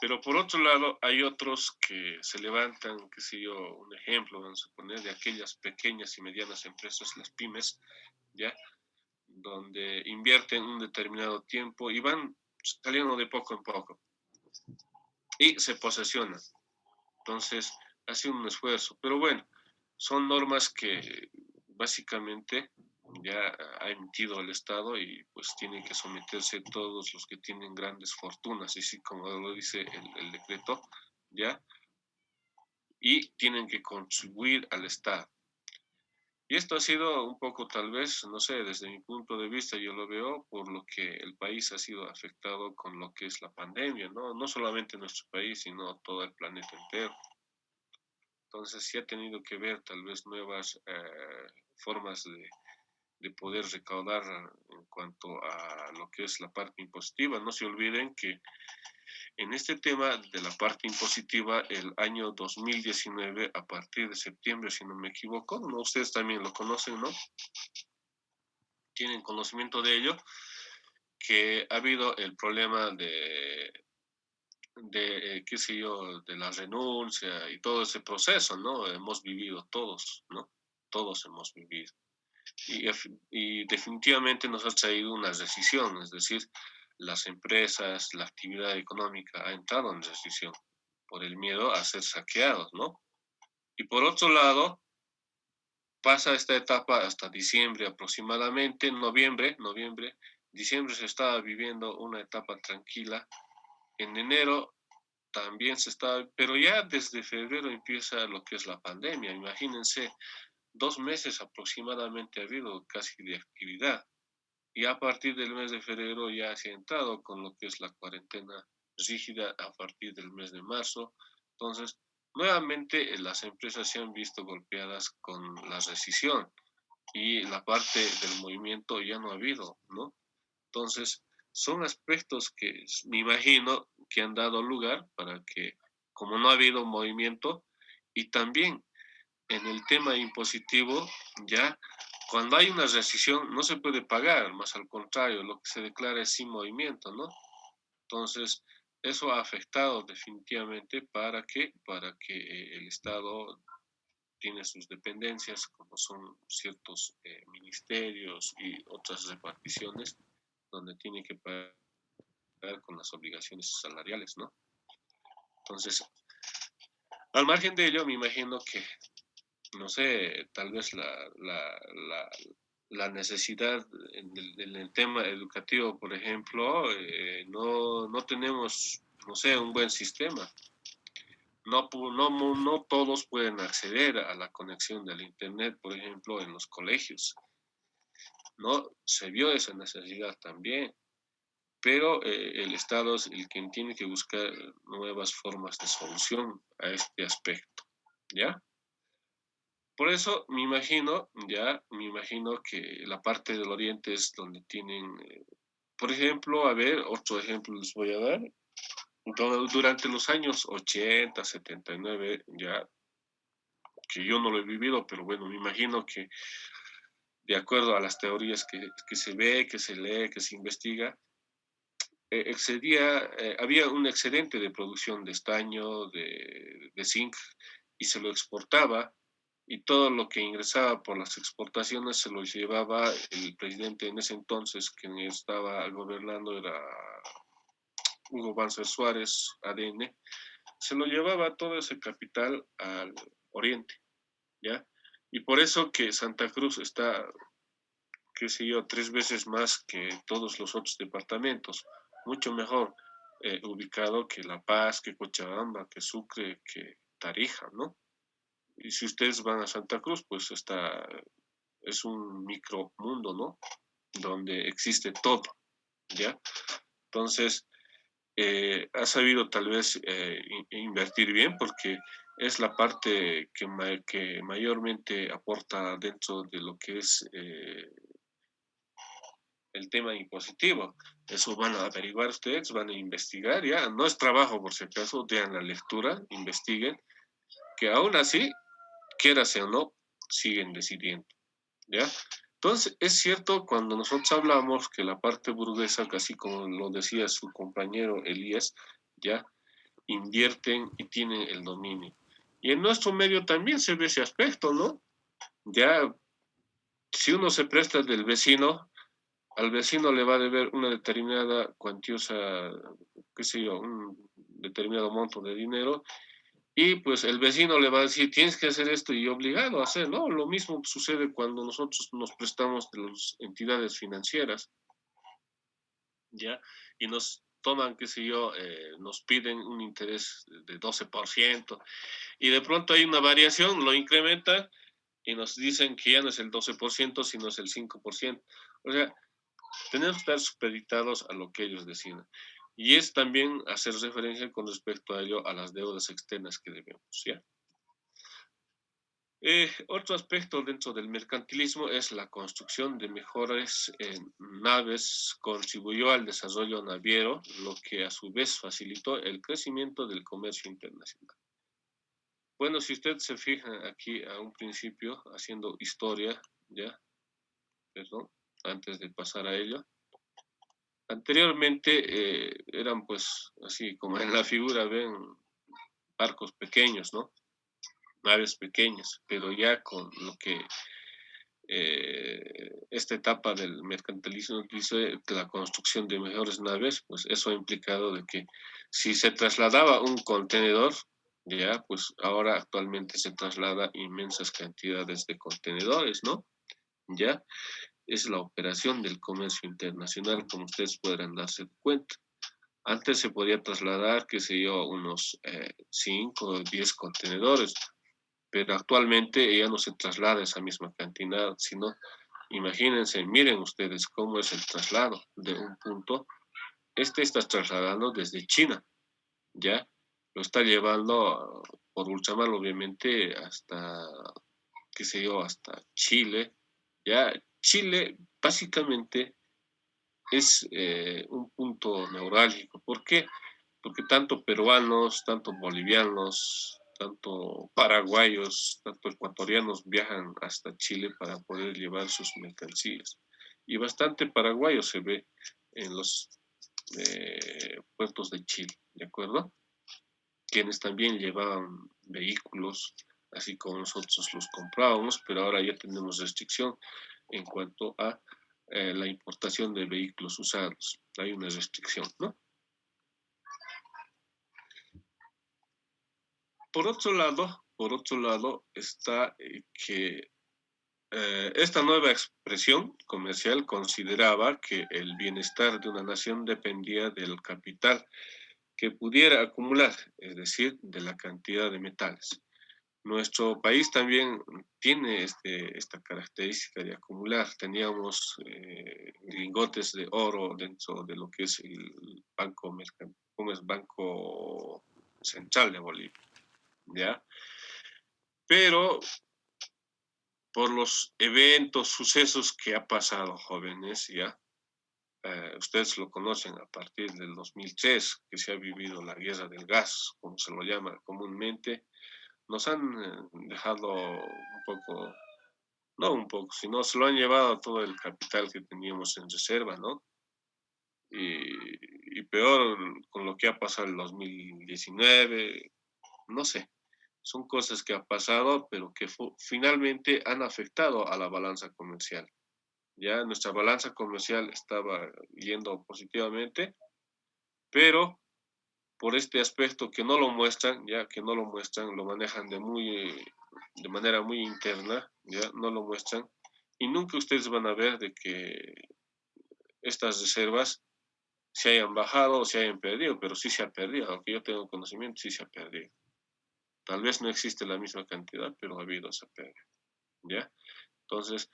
Pero por otro lado, hay otros que se levantan, qué sé yo, un ejemplo, vamos a poner, de aquellas pequeñas y medianas empresas, las pymes, ¿ya? Donde invierten un determinado tiempo y van saliendo de poco en poco y se posesionan. Entonces, hace un esfuerzo. Pero bueno, son normas que básicamente ya ha emitido el Estado, y pues tienen que someterse todos los que tienen grandes fortunas, y así como lo dice el decreto, ¿ya? Y tienen que contribuir al Estado. Y esto ha sido un poco, tal vez, no sé, desde mi punto de vista, yo lo veo por lo que el país ha sido afectado con lo que es la pandemia, ¿no? No solamente nuestro país, sino todo el planeta entero. Entonces, sí ha tenido que ver tal vez nuevas formas de poder recaudar en cuanto a lo que es la parte impositiva. No se olviden que en este tema de la parte impositiva, el año 2019, a partir de septiembre, si no me equivoco, ¿no? Ustedes también lo conocen, ¿no? Tienen conocimiento de ello, que ha habido el problema de qué sé yo, de la renuncia y todo ese proceso, ¿no? Hemos vivido todos, ¿no? Todos hemos vivido. Y definitivamente nos ha traído una recesión, es decir, las empresas, la actividad económica ha entrado en recesión por el miedo a ser saqueados, ¿no? Y por otro lado, pasa esta etapa hasta diciembre aproximadamente, noviembre, diciembre se estaba viviendo una etapa tranquila. En enero también se está, pero ya desde febrero empieza lo que es la pandemia. Imagínense, 2 meses aproximadamente ha habido casi de actividad. Y a partir del mes de febrero ya se ha entrado con lo que es la cuarentena rígida a partir del mes de marzo. Entonces, nuevamente las empresas se han visto golpeadas con la recesión y la parte del movimiento ya no ha habido, ¿no? Entonces, son aspectos que me imagino que han dado lugar para que, como no ha habido movimiento, y también en el tema impositivo, ya cuando hay una recesión no se puede pagar, más al contrario, lo que se declara es sin movimiento, ¿no? Entonces, eso ha afectado definitivamente para que el Estado tiene sus dependencias, como son ciertos ministerios y otras reparticiones, donde tiene que pagar con las obligaciones salariales, ¿no? Entonces, al margen de ello, me imagino que, no sé, tal vez la necesidad en el tema educativo, por ejemplo, no tenemos, no sé, un buen sistema. No todos pueden acceder a la conexión del Internet, por ejemplo, en los colegios. No se vio esa necesidad también, pero el Estado es el quien tiene que buscar nuevas formas de solución a este aspecto, ¿ya? Por eso me imagino que la parte del Oriente es donde tienen, por ejemplo, a ver, otro ejemplo les voy a dar. Durante los años 80, 79, ya que yo no lo he vivido, pero bueno, me imagino que de acuerdo a las teorías que se ve, que se lee, que se investiga, había un excedente de producción de estaño, de zinc, y se lo exportaba, y todo lo que ingresaba por las exportaciones se lo llevaba el presidente en ese entonces, quien estaba gobernando era Hugo Banzer Suárez, ADN, se lo llevaba todo ese capital al oriente, ¿ya? Y por eso que Santa Cruz está, qué sé yo, 3 veces más que todos los otros departamentos, mucho mejor ubicado que La Paz, que Cochabamba, que Sucre, que Tarija, ¿no? Y si ustedes van a Santa Cruz, pues es un micromundo, ¿no? Donde existe todo, ¿ya? Entonces, ha sabido tal vez invertir bien porque es la parte que mayormente aporta dentro de lo que es el tema impositivo. Eso van a averiguar ustedes, van a investigar, ya. No es trabajo, por si acaso, vean la lectura, investiguen, que aún así, quieras o no, siguen decidiendo, ¿ya? Entonces, es cierto cuando nosotros hablamos que la parte burguesa, casi como lo decía su compañero Elías, ya invierten y tienen el dominio. Y en nuestro medio también se ve ese aspecto, ¿no? Ya, si uno se presta del vecino, al vecino le va a deber una determinada cuantiosa, qué sé yo, un determinado monto de dinero, y pues el vecino le va a decir, tienes que hacer esto y obligado a hacer, ¿no? Lo mismo sucede cuando nosotros nos prestamos de las entidades financieras, ¿ya? Y nos toman, qué sé yo, nos piden un interés de 12%, y de pronto hay una variación, lo incrementan, y nos dicen que ya no es el 12%, sino es el 5%. O sea, tenemos que estar supeditados a lo que ellos decidan. Y es también hacer referencia con respecto a ello a las deudas externas que debemos, ¿ya? Otro aspecto dentro del mercantilismo es la construcción de mejores naves, contribuyó al desarrollo naviero, lo que a su vez facilitó el crecimiento del comercio internacional. Bueno, si usted se fija aquí a un principio, haciendo historia, ya, perdón, antes de pasar a ello, anteriormente eran pues así como en la figura ven barcos pequeños, ¿no? Naves pequeñas, pero ya con lo que esta etapa del mercantilismo dice la construcción de mejores naves, pues eso ha implicado de que si se trasladaba un contenedor, ya, pues ahora actualmente se traslada inmensas cantidades de contenedores, ¿no? Ya, es la operación del comercio internacional, como ustedes podrán darse cuenta. Antes se podía trasladar, qué sé yo, unos 5 o 10 contenedores, pero actualmente ya no se traslada esa misma cantidad, sino, imagínense, miren ustedes cómo es el traslado de un punto. Este está trasladando desde China, ¿ya? Lo está llevando por ultramar, obviamente, hasta, qué sé yo, hasta Chile, ¿ya? Chile, básicamente, es un punto neurálgico. ¿Por qué? Porque tanto peruanos, tanto bolivianos, tanto paraguayos, tanto ecuatorianos viajan hasta Chile para poder llevar sus mercancías. Y bastante paraguayos se ve en los puertos de Chile, ¿de acuerdo? Quienes también llevaban vehículos, así como nosotros los comprábamos, pero ahora ya tenemos restricción en cuanto a la importación de vehículos usados. Hay una restricción, ¿no? Por otro lado está que esta nueva expresión comercial consideraba que el bienestar de una nación dependía del capital que pudiera acumular, es decir, de la cantidad de metales. Nuestro país también tiene esta característica de acumular. Teníamos lingotes de oro dentro de lo que es el Banco como es Banco Central de Bolivia, ¿ya? Pero por los eventos, sucesos que ha pasado, jóvenes, ¿ya? Ustedes lo conocen a partir del 2003, que se ha vivido la guerra del gas, como se lo llama comúnmente, nos han dejado un poco, no un poco, sino se lo han llevado todo el capital que teníamos en reserva, ¿no? Y peor con lo que ha pasado en el 2019, no sé, son cosas que han pasado, pero que finalmente han afectado a la balanza comercial. Ya nuestra balanza comercial estaba yendo positivamente, pero por este aspecto que no lo muestran, ya que no lo muestran, lo manejan de manera muy interna, ya no lo muestran, y nunca ustedes van a ver de que estas reservas se hayan bajado o se hayan perdido, pero sí se ha perdido, aunque yo tengo conocimiento, sí se ha perdido. Tal vez no existe la misma cantidad, pero ha habido esa pérdida, ¿ya? Entonces,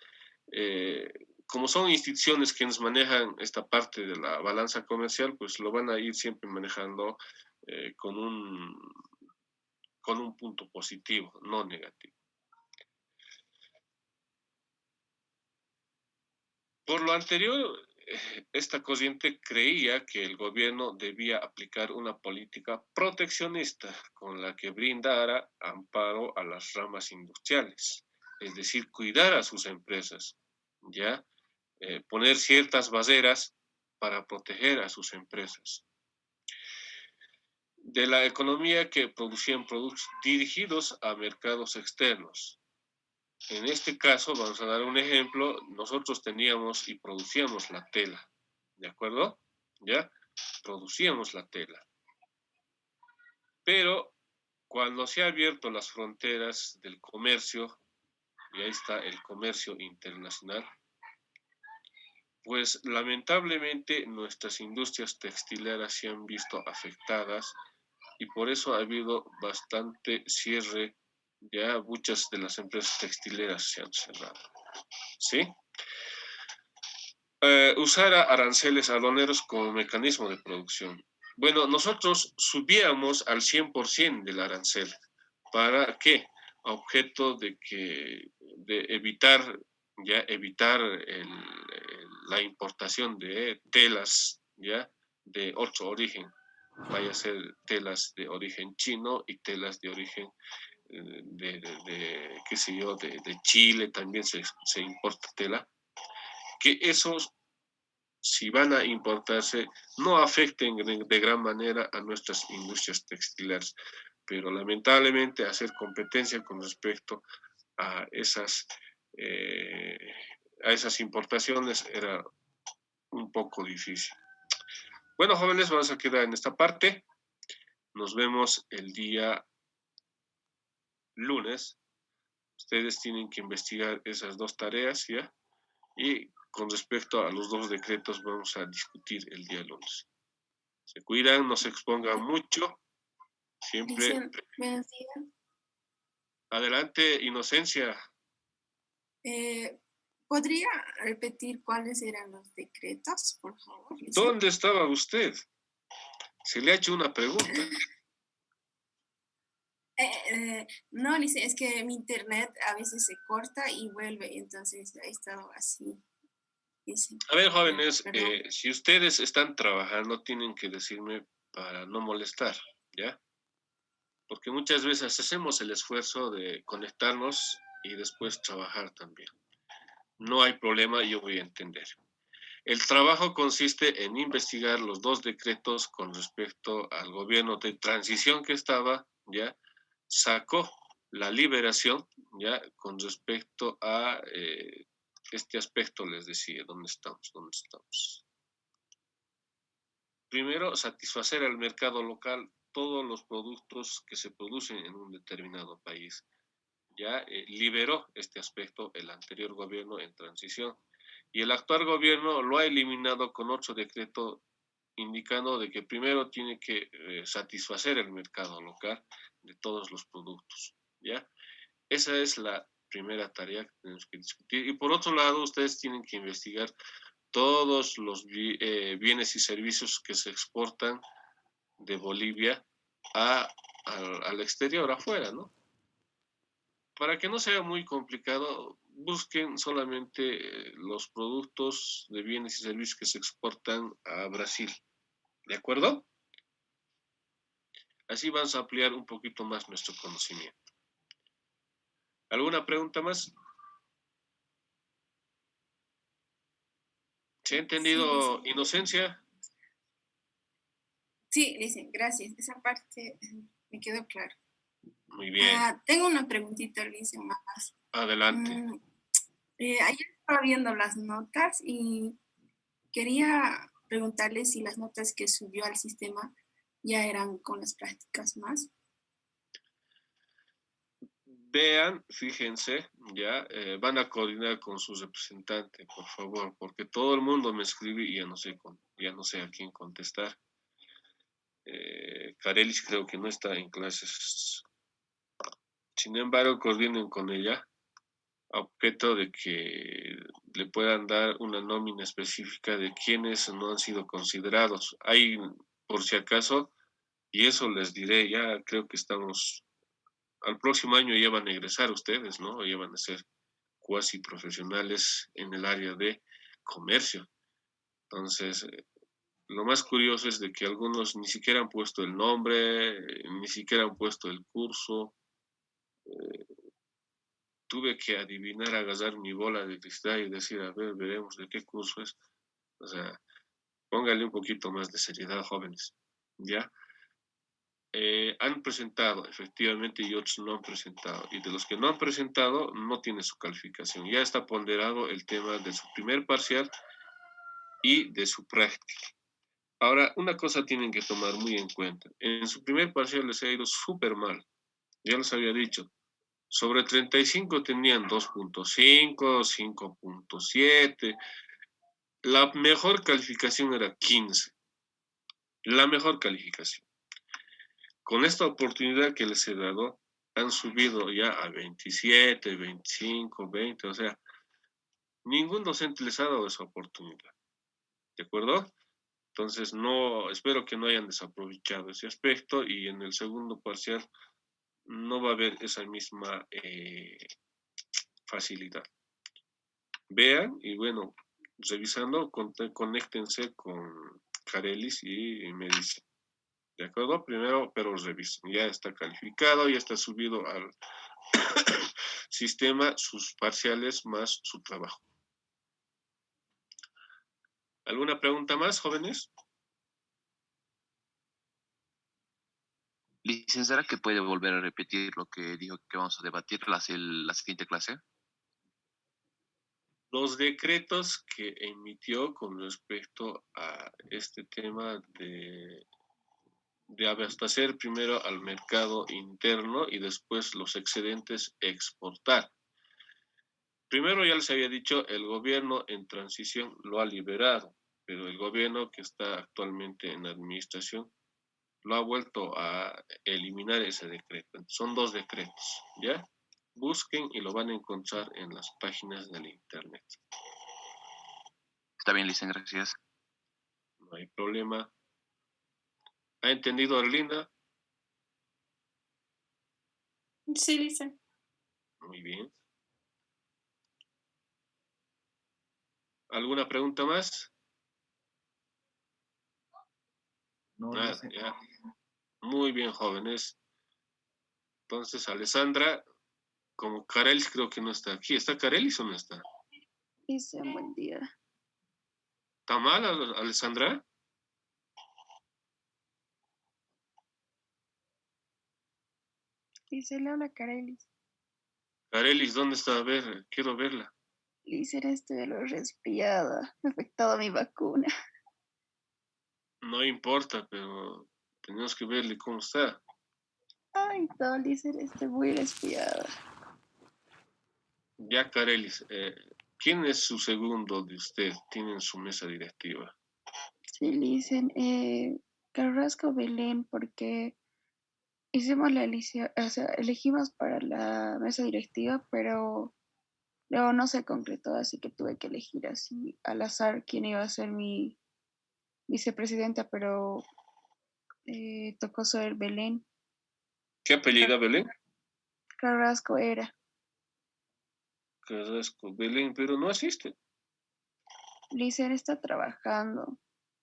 como son instituciones quienes manejan esta parte de la balanza comercial, pues lo van a ir siempre manejando con un punto positivo, no negativo. Por lo anterior, esta corriente creía que el gobierno debía aplicar una política proteccionista con la que brindara amparo a las ramas industriales, es decir, cuidar a sus empresas, ¿ya? Poner ciertas barreras para proteger a sus empresas. De la economía que producían productos dirigidos a mercados externos. En este caso, vamos a dar un ejemplo, nosotros teníamos y producíamos la tela, ¿de acuerdo? ¿Ya? Producíamos la tela. Pero cuando se han abierto las fronteras del comercio, y ahí está el comercio internacional, pues lamentablemente nuestras industrias textileras se han visto afectadas y por eso ha habido bastante cierre Ya muchas de las empresas textileras se han cerrado. ¿Sí? Usar aranceles aduaneros como mecanismo de producción. Bueno, nosotros subíamos al 100% del arancel. ¿Para qué? A objeto de evitar la importación de telas, ¿ya? De otro origen. Vaya a ser telas de origen chino y telas de origen qué sé yo, de Chile también se importa tela. Que esos, si van a importarse, no afecten de gran manera a nuestras industrias textiles, pero lamentablemente hacer competencia con respecto a esas importaciones era un poco difícil. Bueno, jóvenes, vamos a quedar en esta parte. Nos vemos el día lunes. Ustedes tienen que investigar esas dos tareas, ¿ya? Y con respecto a los dos decretos vamos a discutir el día lunes. Se cuidan, no se expongan mucho. Siempre. Buenos días. Adelante, Inocencia. ¿Podría repetir cuáles eran los decretos, por favor? ¿Dónde estaba usted? Se le ha hecho una pregunta. No, Lice, es que mi internet a veces se corta y vuelve, entonces he estado así. Lice. A ver, jóvenes, si ustedes están trabajando, tienen que decirme para no molestar, ¿ya? Porque muchas veces hacemos el esfuerzo de conectarnos y después trabajar también. No hay problema, yo voy a entender. El trabajo consiste en investigar los dos decretos con respecto al gobierno de transición que estaba, ¿ya? Sacó la liberación, ¿ya? Con respecto a este aspecto, les decía, ¿dónde estamos? Primero, satisfacer al mercado local todos los productos que se producen en un determinado país. Ya liberó este aspecto el anterior gobierno en transición. Y el actual gobierno lo ha eliminado con otro decreto indicando de que primero tiene que satisfacer el mercado local de todos los productos, ¿ya? Esa es la primera tarea que tenemos que discutir. Y por otro lado, ustedes tienen que investigar todos los bienes y servicios que se exportan de Bolivia al exterior, afuera, ¿no? Para que no sea muy complicado, busquen solamente los productos de bienes y servicios que se exportan a Brasil. ¿De acuerdo? Así vamos a ampliar un poquito más nuestro conocimiento. ¿Alguna pregunta más? ¿Se ha entendido, sí, Inocencia? Sí, Lice, gracias. Esa parte me quedó claro. Muy bien. Tengo una preguntita, Lice, más. Adelante. Ayer estaba viendo las notas y quería preguntarle si las notas que subió al sistema ya eran con las prácticas más. Vean, fíjense, ya van a coordinar con su representante, por favor, porque todo el mundo me escribe y ya no sé a quién contestar. Carelis creo que no está en clases. Sin embargo, coordinen con ella a objeto de que le puedan dar una nómina específica de quienes no han sido considerados. Hay, por si acaso, y eso les diré, ya creo que estamos, al próximo año ya van a egresar ustedes, ¿no? Ya van a ser cuasi profesionales en el área de comercio. Entonces, lo más curioso es de que algunos ni siquiera han puesto el nombre, ni siquiera han puesto el curso. Tuve que adivinar, agarrar mi bola de cristal y decir, a ver, veremos de qué curso es. O sea, póngale un poquito más de seriedad, jóvenes, ¿ya? Han presentado, efectivamente, y otros no han presentado. Y de los que no han presentado, no tiene su calificación. Ya está ponderado el tema de su primer parcial y de su práctica. Ahora, una cosa tienen que tomar muy en cuenta. En su primer parcial les ha ido súper mal. Ya les había dicho. Sobre 35 tenían 2.5, 5.7. La mejor calificación era 15. La mejor calificación. Con esta oportunidad que les he dado, han subido ya a 27, 25, 20, o sea, ningún docente les ha dado esa oportunidad, ¿de acuerdo? Entonces, no, espero que no hayan desaprovechado ese aspecto y en el segundo parcial no va a haber esa misma facilidad. Vean y bueno, revisando, conéctense con Carelis y me dicen, ¿de acuerdo? Primero, pero revisen, ya está calificado, ya está subido al sistema sus parciales más su trabajo. ¿Alguna pregunta más, jóvenes? Licenciada, ¿que puede volver a repetir lo que dijo que vamos a debatir la siguiente clase? Los decretos que emitió con respecto a este tema de abastecer primero al mercado interno y después los excedentes exportar. Primero ya les había dicho, el gobierno en transición lo ha liberado, pero el gobierno que está actualmente en administración lo ha vuelto a eliminar ese decreto. Son 2 decretos, ¿ya? Busquen y lo van a encontrar en las páginas del internet. Está bien, licenciada, gracias. No hay problema. ¿Ha entendido, Arlinda? Sí, dice. Muy bien. ¿Alguna pregunta más? No, Ah, no sé. ya. Muy bien, jóvenes. Entonces, Alessandra, como Carelis creo que no está aquí. ¿Está Carelis o no está? Dice, buen día. ¿Está mal, Alessandra? Dice, le habla Carelis. Carelis, ¿dónde está? A ver, quiero verla. Dice, estoy de lo resfriada. Me ha afectado mi vacuna. No importa, pero tenemos que verle cómo está. Ay, todo, dice, estoy muy resfriada. Ya, Carelis, ¿quién es su segundo de usted? Tiene en su mesa directiva. Sí, le dicen, Carrasco Belén, porque hicimos la elección, o sea, elegimos para la mesa directiva, pero luego no se concretó, así que tuve que elegir así al azar quién iba a ser mi vicepresidenta, pero tocó ser Belén. ¿Qué apellido, Belén? Carrasco era. Carrasco, Belén, pero no asiste. Lizer está trabajando,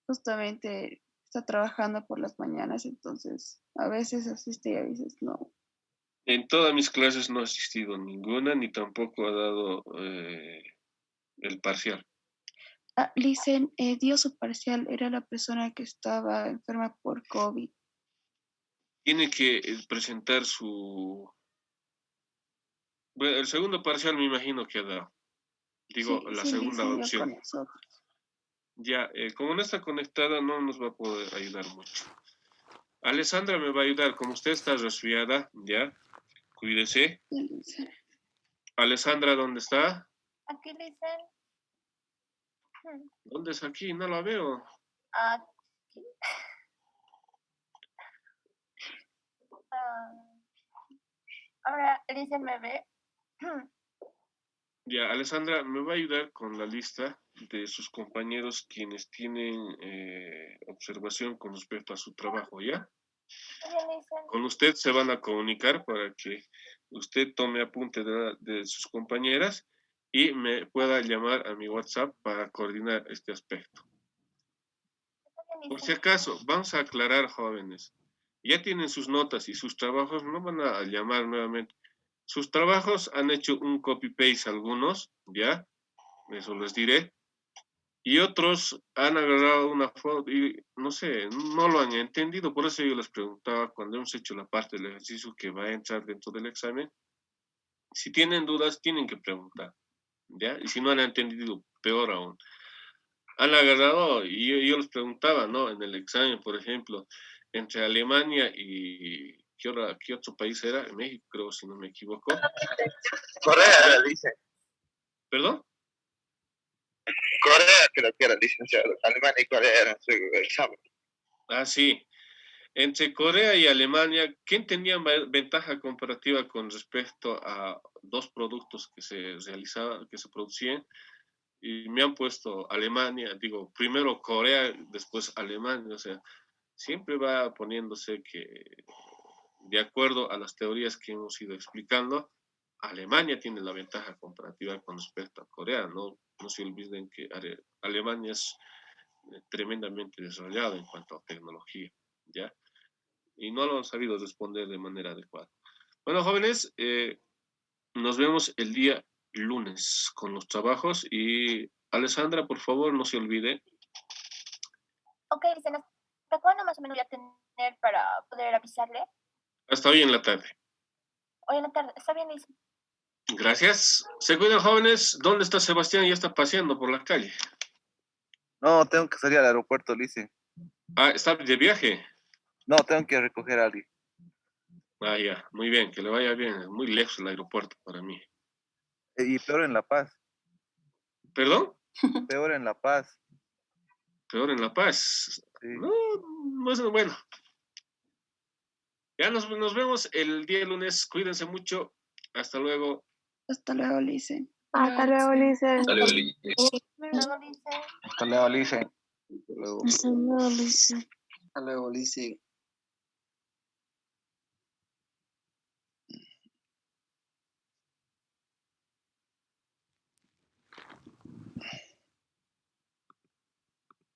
justamente está trabajando por las mañanas, entonces a veces asiste y a veces no. En todas mis clases no ha asistido ninguna, ni tampoco ha dado el parcial. Lizer dio su parcial, era la persona que estaba enferma por COVID. Tiene que presentar su... Bueno, el segundo parcial me imagino que ha dado. Digo, Sí, la sí, segunda Lizer dio opción. con nosotros. Ya, como no está conectada, no nos va a poder ayudar mucho. Alessandra me va a ayudar, como usted está resfriada, ya, cuídese. Sí, Lizer. Alessandra, ¿dónde está? Aquí dicen, ¿Dónde es aquí? No la veo. aquí. Ahora, Elisa me ve. Ya, Alessandra, me va a ayudar con la lista de sus compañeros quienes tienen observación con respecto a su trabajo, ¿ya? Con usted se van a comunicar para que usted tome apunte de sus compañeras y me pueda llamar a mi WhatsApp para coordinar este aspecto. Por si acaso, vamos a aclarar, jóvenes. Ya tienen sus notas y sus trabajos, no van a llamar nuevamente. Sus trabajos han hecho un copy-paste algunos, ¿ya? Eso les diré. Y otros han agarrado una foto y, no sé, no lo han entendido. Por eso yo les preguntaba cuando hemos hecho la parte del ejercicio que va a entrar dentro del examen. Si tienen dudas, tienen que preguntar, ¿ya? Y si no han entendido, peor aún. Han agarrado, y yo les preguntaba, ¿no? En el examen, por ejemplo, entre Alemania y ¿qué otro país era? México, creo, si no me equivoco. Corea, dice. ¿Perdón? Corea creo que era licenciado. Alemania y Corea eran su examen. Ah, sí. Entre Corea y Alemania, ¿quién tenía ventaja comparativa con respecto a dos productos que se realizaban, que se producían? Y me han puesto Alemania, digo, primero Corea, después Alemania, o sea, siempre va poniéndose que, de acuerdo a las teorías que hemos ido explicando, Alemania tiene la ventaja comparativa con respecto a Corea, no se olviden que Alemania es tremendamente desarrollado en cuanto a tecnología, ¿ya? Y no lo han sabido responder de manera adecuada. Bueno, jóvenes, nos vemos el día lunes con los trabajos y Alessandra, por favor, no se olvide. Ok, dicen, ¿hasta cuándo más o menos voy a tener para poder avisarle? Hasta hoy en la tarde. Hoy en la tarde, está bien, dice. Gracias. Se cuidan, jóvenes. ¿Dónde está Sebastián? Ya está paseando por la calle. No, tengo que salir al aeropuerto, Lice. Ah, ¿está de viaje? No, tengo que recoger a alguien. Ah, ya. Muy bien, que le vaya bien. Es muy lejos el aeropuerto para mí. Y peor en La Paz. ¿Perdón? Peor en La Paz. Peor en La Paz. Sí. No es bueno. Ya nos vemos el día lunes. Cuídense mucho. Hasta luego. Hasta luego, Lice. Hasta luego, Lice. Hasta luego, Lice. Luego dice. Hasta luego, Lice. Hasta luego, Lice. Hasta luego, Lice.